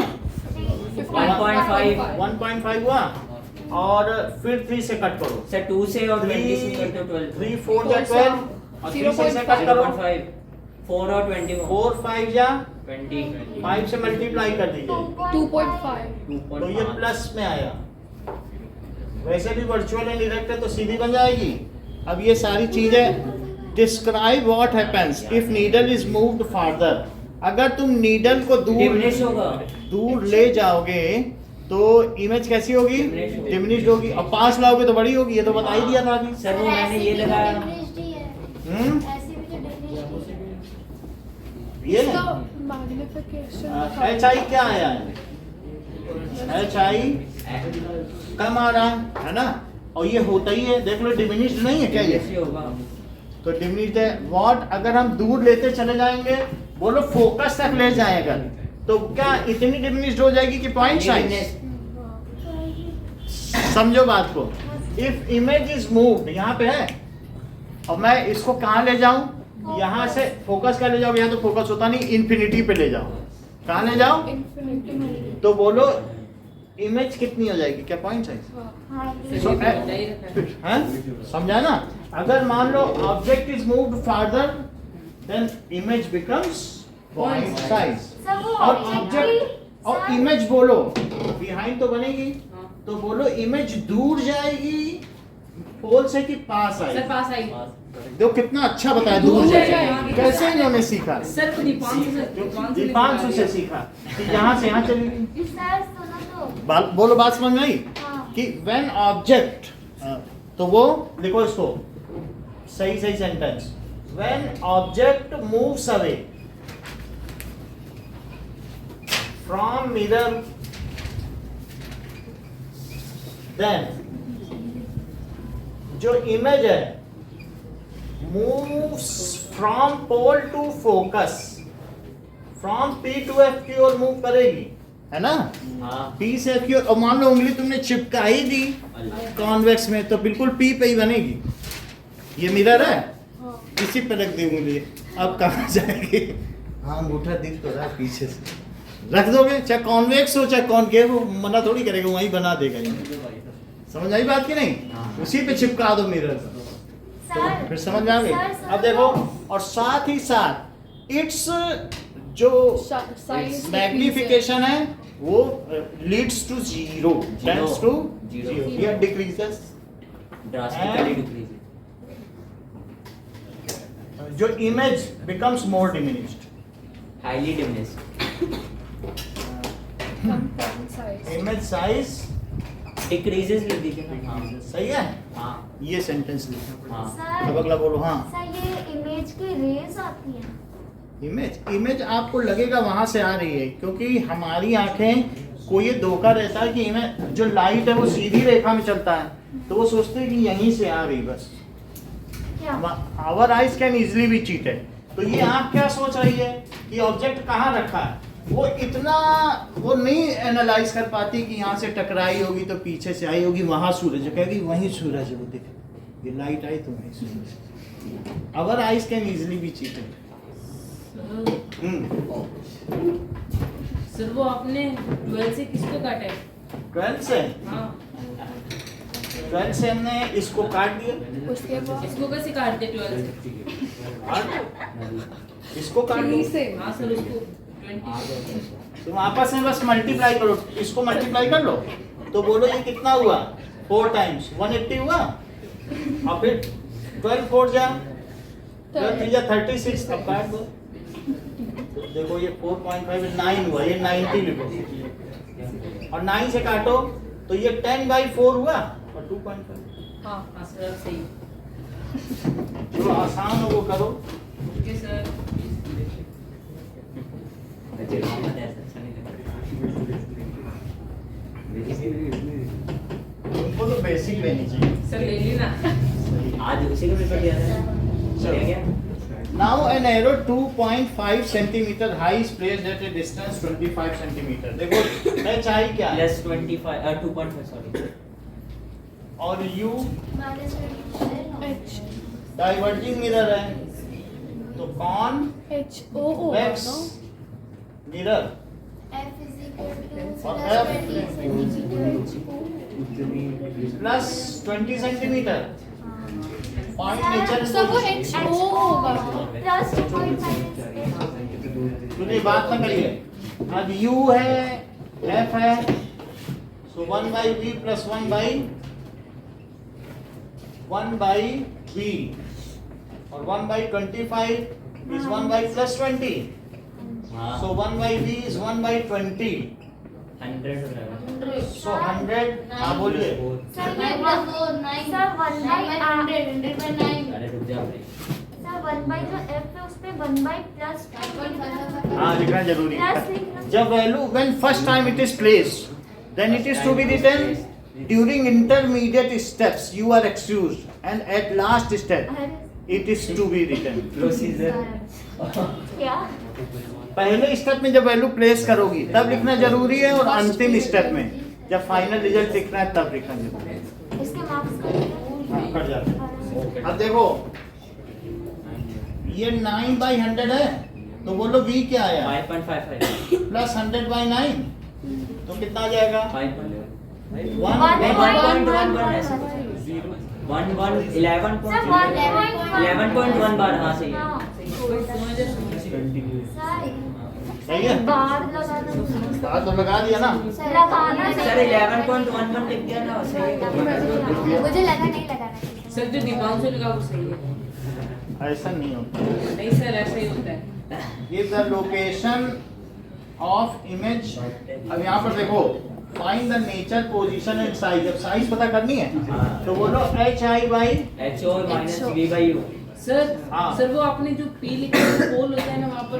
S3: 1.5
S1: 1.5 हुआ और फिर 3 से कट करो।
S3: सर 2 से और 20 से करते हो 12
S1: 3 4 या 12 और 3 से कट करो।
S3: 0.5 4 और 21
S1: 4 5 या
S3: 20
S1: 5 से मल्टीप्लाई कर दीजिए
S7: 2.5.
S1: तो ये प्लस में आया। वैसे भी वर्चुअल एंड इरेक्ट है तो सीधी बन जाएगी। अब ये सारी चीजें describe what happens if needle is moved farther. अगर तुम नीडल को
S3: डिमिनिश होगा
S1: दूर ले जाओगे तो इमेज कैसी होगी?
S3: Diminish होगी।
S1: डिमिनिश्ड होगी। और पास लाओगे तो बड़ी होगी। ये तो बता ही दिया था अभी।
S3: सर वो मैंने ये लगाया
S1: ये
S7: So magnification.
S1: HI क्या आया है? HI कम आ रहा है ना? और ये होता ही है। देख लो डिमिनिश्ड नहीं है क्या ये?
S3: डिमिनिश होगा
S1: तो डिमिनिश्ड है। व्हाट अगर हम दूर लेते चले जाएंगे, बोलो फोकस तक ले जाएगा तो क्या इतनी डिमिनिश्ड हो जाएगी कि पॉइंट साइज? समझो बात को। इफ इमेज इज मूव्ड, यहाँ पे है और मैं इसको कहाँ ले जाऊं? यहाँ से फोकस कर ले जाओ। यहाँ तो फोकस होता नहीं, इन्फिनिटी पे ले जाओ। कहाँ ले जाओ?
S7: Infinity.
S1: तो बोलो इमेज कितनी हो जाएगी? क्या पॉइंट साइज? So, समझा ना? अगर मान लो object is moved farther then image becomes point size.
S5: Sir वो
S1: और ऑब्जेक्ट और
S5: सर,
S1: इमेज बोलो बिहाइंड तो बनेगी तो बोलो इमेज दूर जाएगी पोल से कि पास
S2: सर
S1: आएगी?
S2: पास आई
S1: देखो कितना अच्छा बताया, दूर जाएगी। कैसे इन्होंने सीखा?
S2: सर
S1: दीपांशु से सीखा कि यहाँ से यहाँ चली गई।
S5: सर सुनो तो
S1: बोलो बात समझ में आई
S5: हाँ
S1: कि व्हेन ऑब्जेक्ट तो वो लिखो इसको सही sentence. When object moves away from mirror then जो इमेज है moves from pole to focus, from P to F की ओर मूव करेगी, है ना?
S3: हाँ
S1: P से F की ओर। और मान लो उंगली तुमने चिपका ही दी कॉन्वेक्स में तो बिल्कुल P पे ही बनेगी। ये मिरर है, इसी पे रख दी उंगली, अब कहाँ जाएगी? हाँ अंगूठा दिख तो रहा है पीछे से, रख दोगे चाहे कॉन्वेक्स हो चाहे कॉनकेव हो, मना थोड़ी करेगा, वहीं बना देगा ये। समझ आई बात की नहीं? उसी पे चिपका दो मिरर,
S5: सर
S1: फिर समझ में आ गई।
S5: सर,
S1: अब देखो और साथ ही साथ इट्स जो
S7: Size
S1: मैग्निफिकेशन है वो leads to zero, tends to
S3: Zero.
S1: Zero या डिक्रीजेस।
S3: ड्रास्टिकली डिक्रीज
S1: जो image becomes more diminished,
S3: highly diminish
S7: size.
S1: Image size
S3: decreases लिख दीजिए ना हाँ
S1: सही है।
S3: हाँ
S1: ये सेंटेंस लिखो।
S3: हाँ
S1: अब
S5: सर
S1: अगला बोलो। हाँ
S5: सर ये इमेज की रेज आती है
S1: इमेज आपको लगेगा वहां से आ रही है क्योंकि हमारी आंखें को ये धोखा रहता है कि इमेज जो लाइट है वो सीधी रेखा में चलता है तो वो सोचते हैं कि यहीं से आ रही बस।
S5: क्या?
S1: Our eyes can easily be cheated. तो ये आप क्या सोच रही है कि ऑब्जेक्ट कहाँ रखा है? वो इतना वो नहीं एनालाइज कर पाती कि यहाँ से टकराई होगी तो पीछे से आई होगी, वहां सूरज है, कहेगी वहीं सूरज है, वो दिख ये लाइट आई तो वहीं सूरज। Our eyes can easily be cheated.
S2: Sir वो आपने 12 से किसको काटा है?
S1: 12 से
S2: हाँ
S1: 12 से हमने इसको काट दिया,
S2: इसको कैसे काटते 12 से?
S1: इसको काट दिया।
S2: हाँ सर उसको 20
S1: तुम आपस में बस मल्टीप्लाई करो, इसको मल्टीप्लाई कर लो तो बोलो ये कितना हुआ? 4 टाइम्स 180 हुआ, और फिर 12 4 जा 12 जा 36। अब काट दो, देखो ये 4.5 9 हुआ, ये 90 लिखो, और 9 से काटो तो ये 10/4 हुआ और 2.5।
S2: हाँ हाँ सर अब सही।
S1: जो आसान हो वो करो।
S2: Okay sir.
S1: तुमको तो बेसिक लेनी चाहिए।
S2: सर ले ली ना।
S3: आज उसी को पेपर दिया था, चले गया।
S1: Now an arrow 2.5 centimeter high is placed at a distance 25 centimeter. देखो HI क्या है?
S3: Plus 25 2.5 sorry.
S1: और U
S7: minus 25
S1: डाइवर्जिंग मिरर है, तो convex mirror
S7: F is equal to
S1: और
S7: plus
S1: F
S7: 20 centimeters.
S1: Plus 20 centimetre. Point nature
S5: plus 2.5
S1: सुनिए बात ना करिए। अब U है F है, सो 1/V प्लस 1/V और 1/25 is 1 plus 20. So 1/V is 1/20.
S3: 100 हो जाएगा।
S1: So 100, हाँ बोलिए।
S5: सर ये
S4: 9 plus 4 9
S5: सर 1 by
S4: 100 by 9।
S3: अरे रुक जा भाई।
S5: सर 1 by जो f है उस पे 1 by plus
S1: हाँ लिखना जरूरी है।
S5: प्लस लिखना।
S1: जब value when first time it is placed, then it is to be written during intermediate steps you are excused, and at last step it is to be written.
S3: Procedure
S5: क्या?
S1: पहले स्टेप में जब वैल्यू प्लेस करोगी तब लिखना जरूरी है, और अंतिम स्टेप में जब फाइनल रिजल्ट लिखना है तब लिखना जरूरी है।
S5: इसके मार्क्स
S1: कट जाते हैं। अब देखो ये 9/100 है, तो बोलो V क्या आया?
S3: 5.55
S1: प्लस 100/9 तो कितना आ जाएगा?
S3: 11.1 बार। हाँ सही है।
S1: सही है?
S5: बार लगा दो।
S1: बात तो लगा दिया ना।
S5: लगाना
S3: सर 11.11 लिख दिया ना, सही है।
S5: मुझे लगा नहीं लगाना।
S2: सर जो दीपांशु लगा वो सही है।
S1: ऐसा नहीं होता।
S2: नहीं सर ऐसा ही होता है।
S1: Give the location of image. अब यहाँ पर देखो, find the nature position and size. अब साइज पता करनी है तो बोलो HI by
S3: HO minus V/U।
S2: Sir
S1: हाँ।
S2: सर वो आपने जो P लिखा है पोल होता है ना वहाँ पर।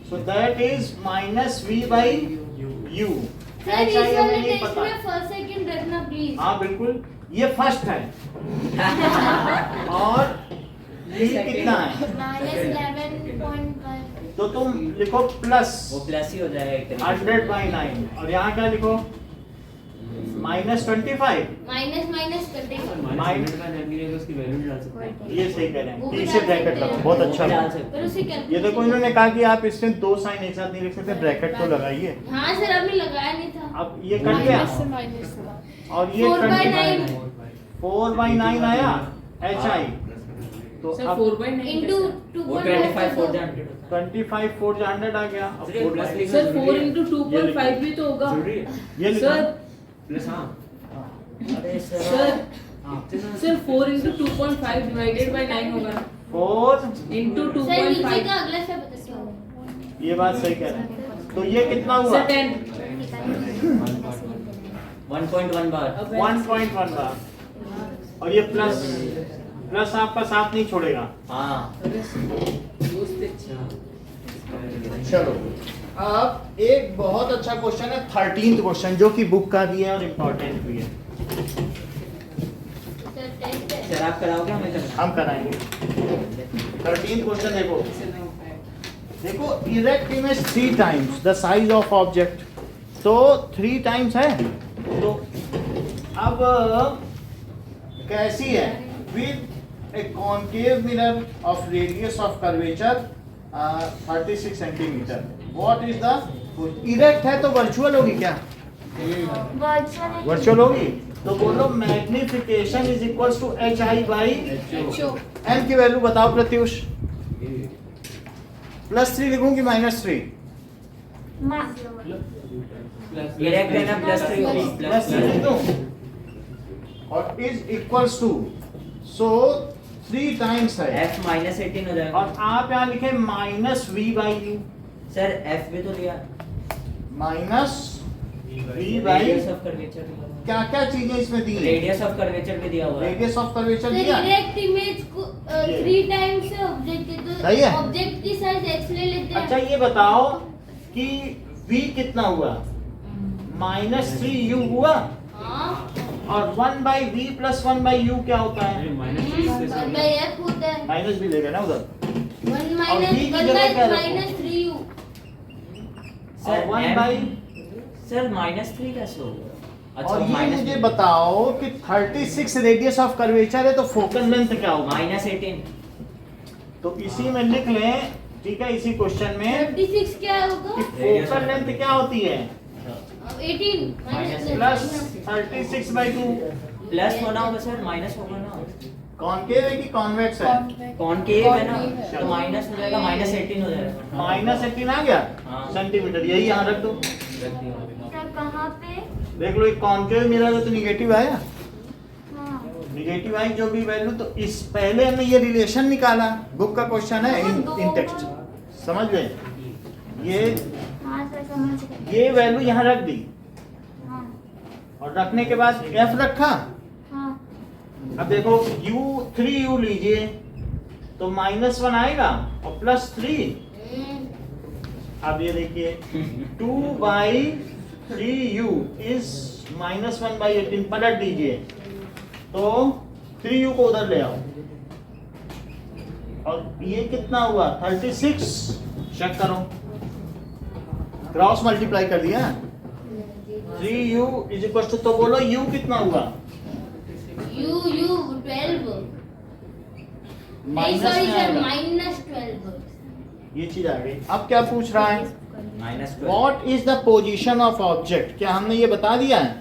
S1: So that is minus V by U।
S4: Sir इस वाले टेस्ट में फर्स्ट सेकंड रखना प्लीज।
S1: हाँ बिल्कुल, ये फर्स्ट है। और ये कितना है?
S7: minus 11.1
S1: तो तुम लिखो प्लस
S3: वो प्लस ही हो जाएगा एक तरीके से।
S1: 100/9, और यहाँ क्या लिखो? -25।
S4: माइनस माइनस कटेगा।
S6: माइनस का जानेंगे तो उसकी वैल्यू नहीं डाल सकते।
S1: ये सही कह रहे
S4: वो
S1: हैं।
S4: भी
S1: पीछे
S4: डाल
S1: ब्रैकेट
S4: सकते
S1: लगाओ,
S4: हैं।
S1: बहुत अच्छा
S3: डाल
S1: लगा।
S3: सकते
S4: पर उसे क्या?
S1: ये देखो इन्होंने कहा कि आप इसमें 2 साइन एक साथ नहीं लिख सकते, ब्रैकेट तो लगाइए।
S4: हाँ सर आपने लगाया नहीं था।
S1: अब ये कट गया, और ये
S4: 4/9
S1: 4/9 आया HI। तो
S2: सर
S1: अब
S2: 4/9
S4: इंटू
S3: वो 25 4 जान
S1: 25 4 100 आ गया। अब
S3: सर,
S1: 4
S3: प्लस लिख-
S2: सर 4 into 2.5 भी तो होगा।
S6: जरूरी है।
S1: ये लिखो।
S2: सर
S6: प्लस हाँ
S3: अरे
S2: सर
S1: हाँ।
S2: सर 4 into 2.5 divided by 9 होगा ना
S1: 4
S2: into
S4: सर नीचे
S2: 2.5
S4: का अगला स्टेप बताओ।
S1: ये बात सही कह रहे हैं। तो ये कितना हुआ?
S2: सर 10
S3: 1.1 बार।
S1: 1.1 बार। और ये प्लस आपका साथ नहीं छोड़ेगा।
S3: हाँ
S2: दोस्त अच्छा।
S1: चलो अब एक बहुत अच्छा क्वेश्चन है, 13th क्वेश्चन, जो कि बुक का भी है और इम्पोर्टेंट भी है।
S4: सर टेस्ट है।
S3: सर आप कराओगे हमें करना?
S1: हम कराएंगे। 13th क्वेश्चन देखो, देखो erect image 3 times the size of object, तो 3 टाइम्स है, तो अब कैसी है? With a concave mirror of radius of curvature 36 centimetre, what is the erect है तो वर्चुअल होगी क्या? वर्चुअल होगी, तो बोलो magnification is equals to h I by m की वैल्यू बताओ प्रत्युष। +3 लिखूं कि -3?
S3: इरेक्ट है ना +3 होगी,
S1: +3 लिख दूं और is equals to, so 3 times है
S3: f -18 हो जाएगा।
S1: और आप यहाँ लिखे -v/u,
S3: सर f भी तो दिया,
S1: -v/,
S3: रेडियस ऑफ कर्वेचर,
S1: क्या क्या चीजें इसमें दी हैं?
S3: रेडियस ऑफ कर्वेचर भी दिया हुआ है।
S1: रेडियस ऑफ कर्वेचर
S4: सर
S1: दिया,
S4: इरेक्ट इमेज को 3 टाइम्स से ऑब्जेक्ट है,
S1: सही है।
S4: तो ऑब्जेक्ट की साइज x ले लेते हैं।
S1: अच्छा ये बताओ कि v कितना हुआ? -3u हुआ,
S4: हाँ,
S1: और 1/v + 1/u क्या होता है?
S4: f होता है
S1: माइनस भी लेगा ना उधर,
S4: 1
S1: और v की जगह क्या रखो?
S4: -3u।
S3: सर
S1: और 1/,
S3: सर -3 कैसे होगा? अच्छा
S1: और ये मुझे बताओ कि 36 रेडियस ऑफ कर्वेचर है तो फोकल लेंथ क्या होगा?
S3: -18,
S1: तो इसी में लिख लें, ठीक है, इसी क्वेश्चन में
S4: 36 क्या
S1: कि
S4: होगा?
S1: फोकल लेंथ क्या होती है?
S4: 18
S1: प्लस 36/2।
S3: प्लस होना होगा सर, माइनस होगा ना?
S1: कॉन्केव है कि कॉन्वेक्स है?
S3: कॉनकेव है ना, तो माइनस हो जाएगा, -18 हो जाएगा।
S1: -18 आ गया
S3: हाँ।
S1: सेंटीमीटर, यही यहाँ रख दो,
S3: रख दिया।
S5: सर कहाँ पे?
S1: देख लो एक कॉन्केव मिरर है तो निगेटिव आया,
S5: हाँ
S1: निगेटिव आई जो भी वैल्यू, तो इस पहले हमने ये रिलेशन निकाला, बुक का क्वेश्चन है इन टेक्स्ट, समझ गए? ये
S5: हाँ सर समझ गए।
S1: ये वैल्यू यहाँ रख दी,
S5: हाँ
S1: और रखने के बाद f रखा।
S5: हाँ
S1: अब देखो u लीजिए तो -1 आएगा और +3, अब ये देखिए 2/3u इज -1/18, पलट दीजिए तो 3u को उधर ले आओ, और ये कितना हुआ? 36, चेक करो, क्रॉस मल्टीप्लाई कर दिया, 3u इज इक्वल टू, तो बोलो u कितना हुआ?
S4: u 12
S1: माइनस
S4: सॉरी
S1: में
S4: सर
S1: आएगा।
S4: -12।
S1: ये चीज आ गई। अब क्या पूछ रहा है?
S3: -12
S1: what is the position of object, क्या हमने ये बता दिया है?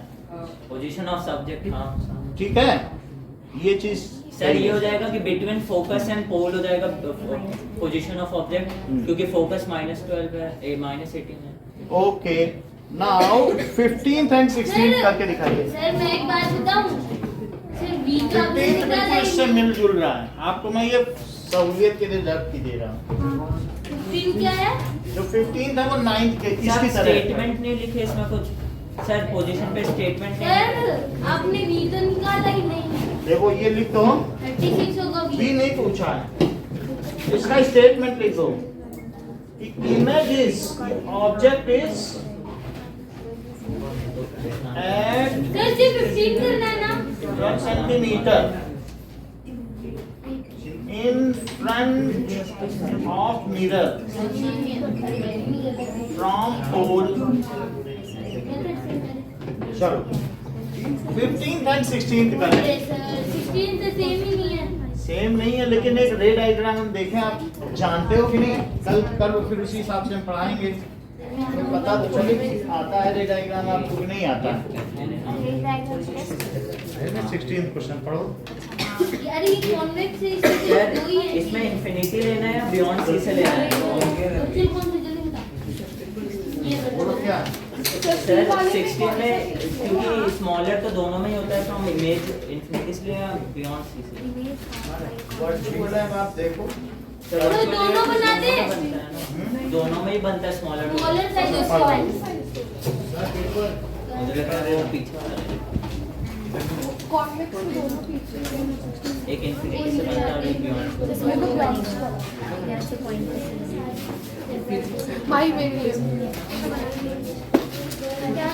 S3: पोजीशन ऑफ सब्जेक्ट, हाँ
S1: ठीक है, ये चीज
S3: सर ये हो जाएगा कि बिटवीन फोकस एंड पोल हो जाएगा पोजीशन ऑफ ऑब्जेक्ट, क्योंकि फोकस -12 है, -18 है।
S1: Okay, now 15th and 16th करके दिखाइए।
S4: सर मैं एक बात बताऊं, सर v का आपने
S1: 15th
S4: निकाला
S1: बिल्कुल इससे
S4: ही
S1: मिलजुल रहा है, आपको मैं ये सहूलियत के लिए रख के दे रहा हूँ।
S4: 15 क्या है?
S1: जो 15th है वो 9th के इसकी
S3: सर
S1: तरह है।
S3: स्टेटमेंट नहीं लिखे इसमें कुछ, सर पोजीशन पे स्टेटमेंट नहीं
S4: सर आपने v तो निकाला ही नहीं,
S1: देखो ये लिख दो,
S4: 36 होगा v।
S1: भी नहीं पूछा है, इसका स्टेटमेंट लिख दो। Image is, object is at
S4: sir सिर्फ 15 करना है ना?
S1: 1 centimetre in front of mirror from pole, चलो 15th and 16th करें।
S4: अरे सर 16 तो सेम ही नहीं है।
S1: सेम नहीं है, लेकिन एक रे डायग्राम हम देखें, आप जानते हो कि नहीं? कल फिर उसी हिसाब से हम पढ़ाएंगे, तो पता तो चले आता है रे डायग्राम आपको कि नहीं आता है। 16th क्वेश्चन पढ़ो।
S4: यार ये कॉन्वेक्स है,
S3: सर
S4: इसमें दो ही है।
S3: इसमें इन्फिनिटी लेना है या बियॉन्ड सी से लेना है?
S4: सबसे कौन सा जल्दी बता। ये
S1: बोलो क्या?
S3: सर 16 में क्योंकि स्मॉलर तो दोनों में ही होता है, तो हम इमेज इन्फिनिटी से लें या बियॉन्ड सी से?
S1: वर्चुअल है, आप देखो
S3: सर
S4: तो
S3: virtual
S4: दोनों
S3: में
S4: बना दे।
S3: बनता है ना, दोनों में ही बनता है स्मॉलर
S4: स्मॉलर साइज उसका वाइज।
S3: मुझे लगा वो पीछे वाला है। एक इन्फिनिटी से बनता है और एक बियॉन्ड
S2: भाई मेरी
S5: क्या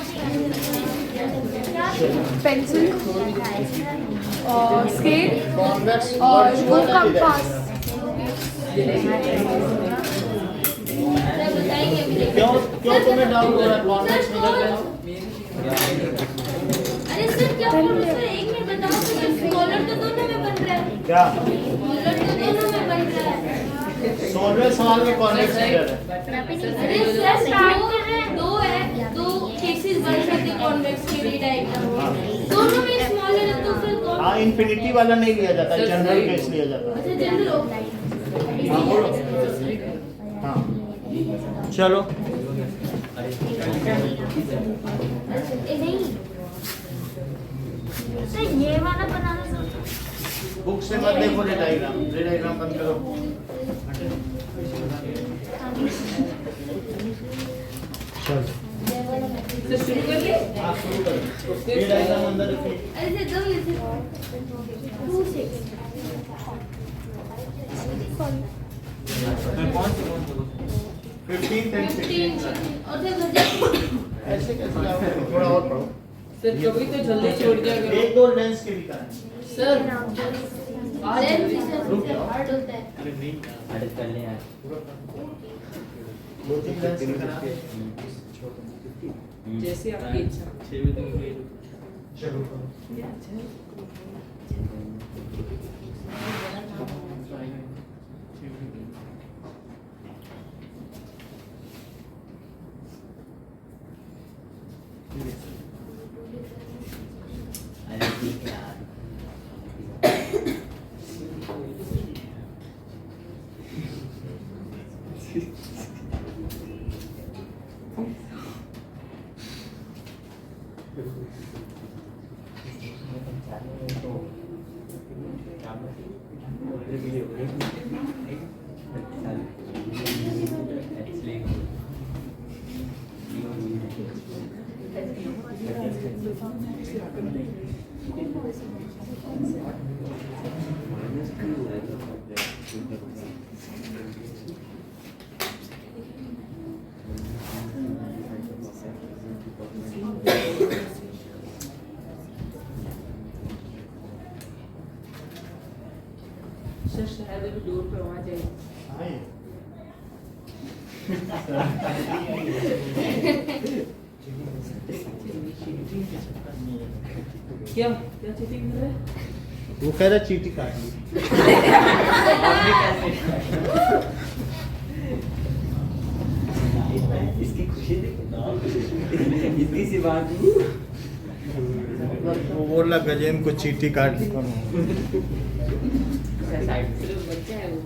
S2: पेंसिल
S7: स्केल
S1: कॉन्वेक्स
S7: और वो कंपास।
S4: सर बताएंगे अभी।
S1: क्यों क्यों तुम्हें डाउट हो रहा है कॉन्वेक्स मिरर का?
S4: अरे सर क्या बोल रहे हो सर, एक मिनट बताओ सर, स्कॉलर तो दोनों में बन रहा है,
S1: क्या
S4: स्कॉलर तो दोनों में बन रहा है।
S1: 16वें सवाल में कॉन्वेक्स मिरर है।
S4: अरे सर दो है, दो केसेस बन सकते हैं कॉन्वेक्स के लिए डायग्राम, दोनों में स्मॉलर है तो फिर कौन?
S1: हाँ इन्फिनिटी वाला नहीं लिया जाता, जनरल केस लिया जाता है।
S4: अच्छा जनरल हो।
S1: हाँ बोलो। हाँ चलो
S5: नहीं सर ये वाला बनाना सर।
S1: बुक से मत देखो रे डायग्राम बंद करो। चलो
S2: सर शुरू कर ले।
S1: आप शुरू करो। ये डायग्राम अंदर रखिए।
S4: ऐसे दो ऐसे 2 6
S1: 15 and 16
S4: और फिर बजे
S1: ऐसे कैसे जाओगे? थोड़ा और पढ़ो।
S2: सर कभी तो जल्दी छोड़ दिया करो।
S1: एक दो लेंस के भी करें।
S2: सर आज
S4: हार्ड होता है।
S3: एडिट कर लें यार।
S1: दो तीन लेंस के करा दे।
S2: जैसे आपकी इच्छा।
S1: चलो करो।
S3: अरे ठीक है यार।
S2: सर शायद अभी डोर पे आवाज आई।
S1: हाय
S2: क्या क्या चीटिंग कर रहे हैं?
S1: वो कह रहा चीटी काट ली।
S3: इसकी खुशी देखो। इतनी सी बात
S1: वो बोल रहा गजेन को चीटी काट ली।
S3: साइड
S2: सिर्फ बच्चा है वो।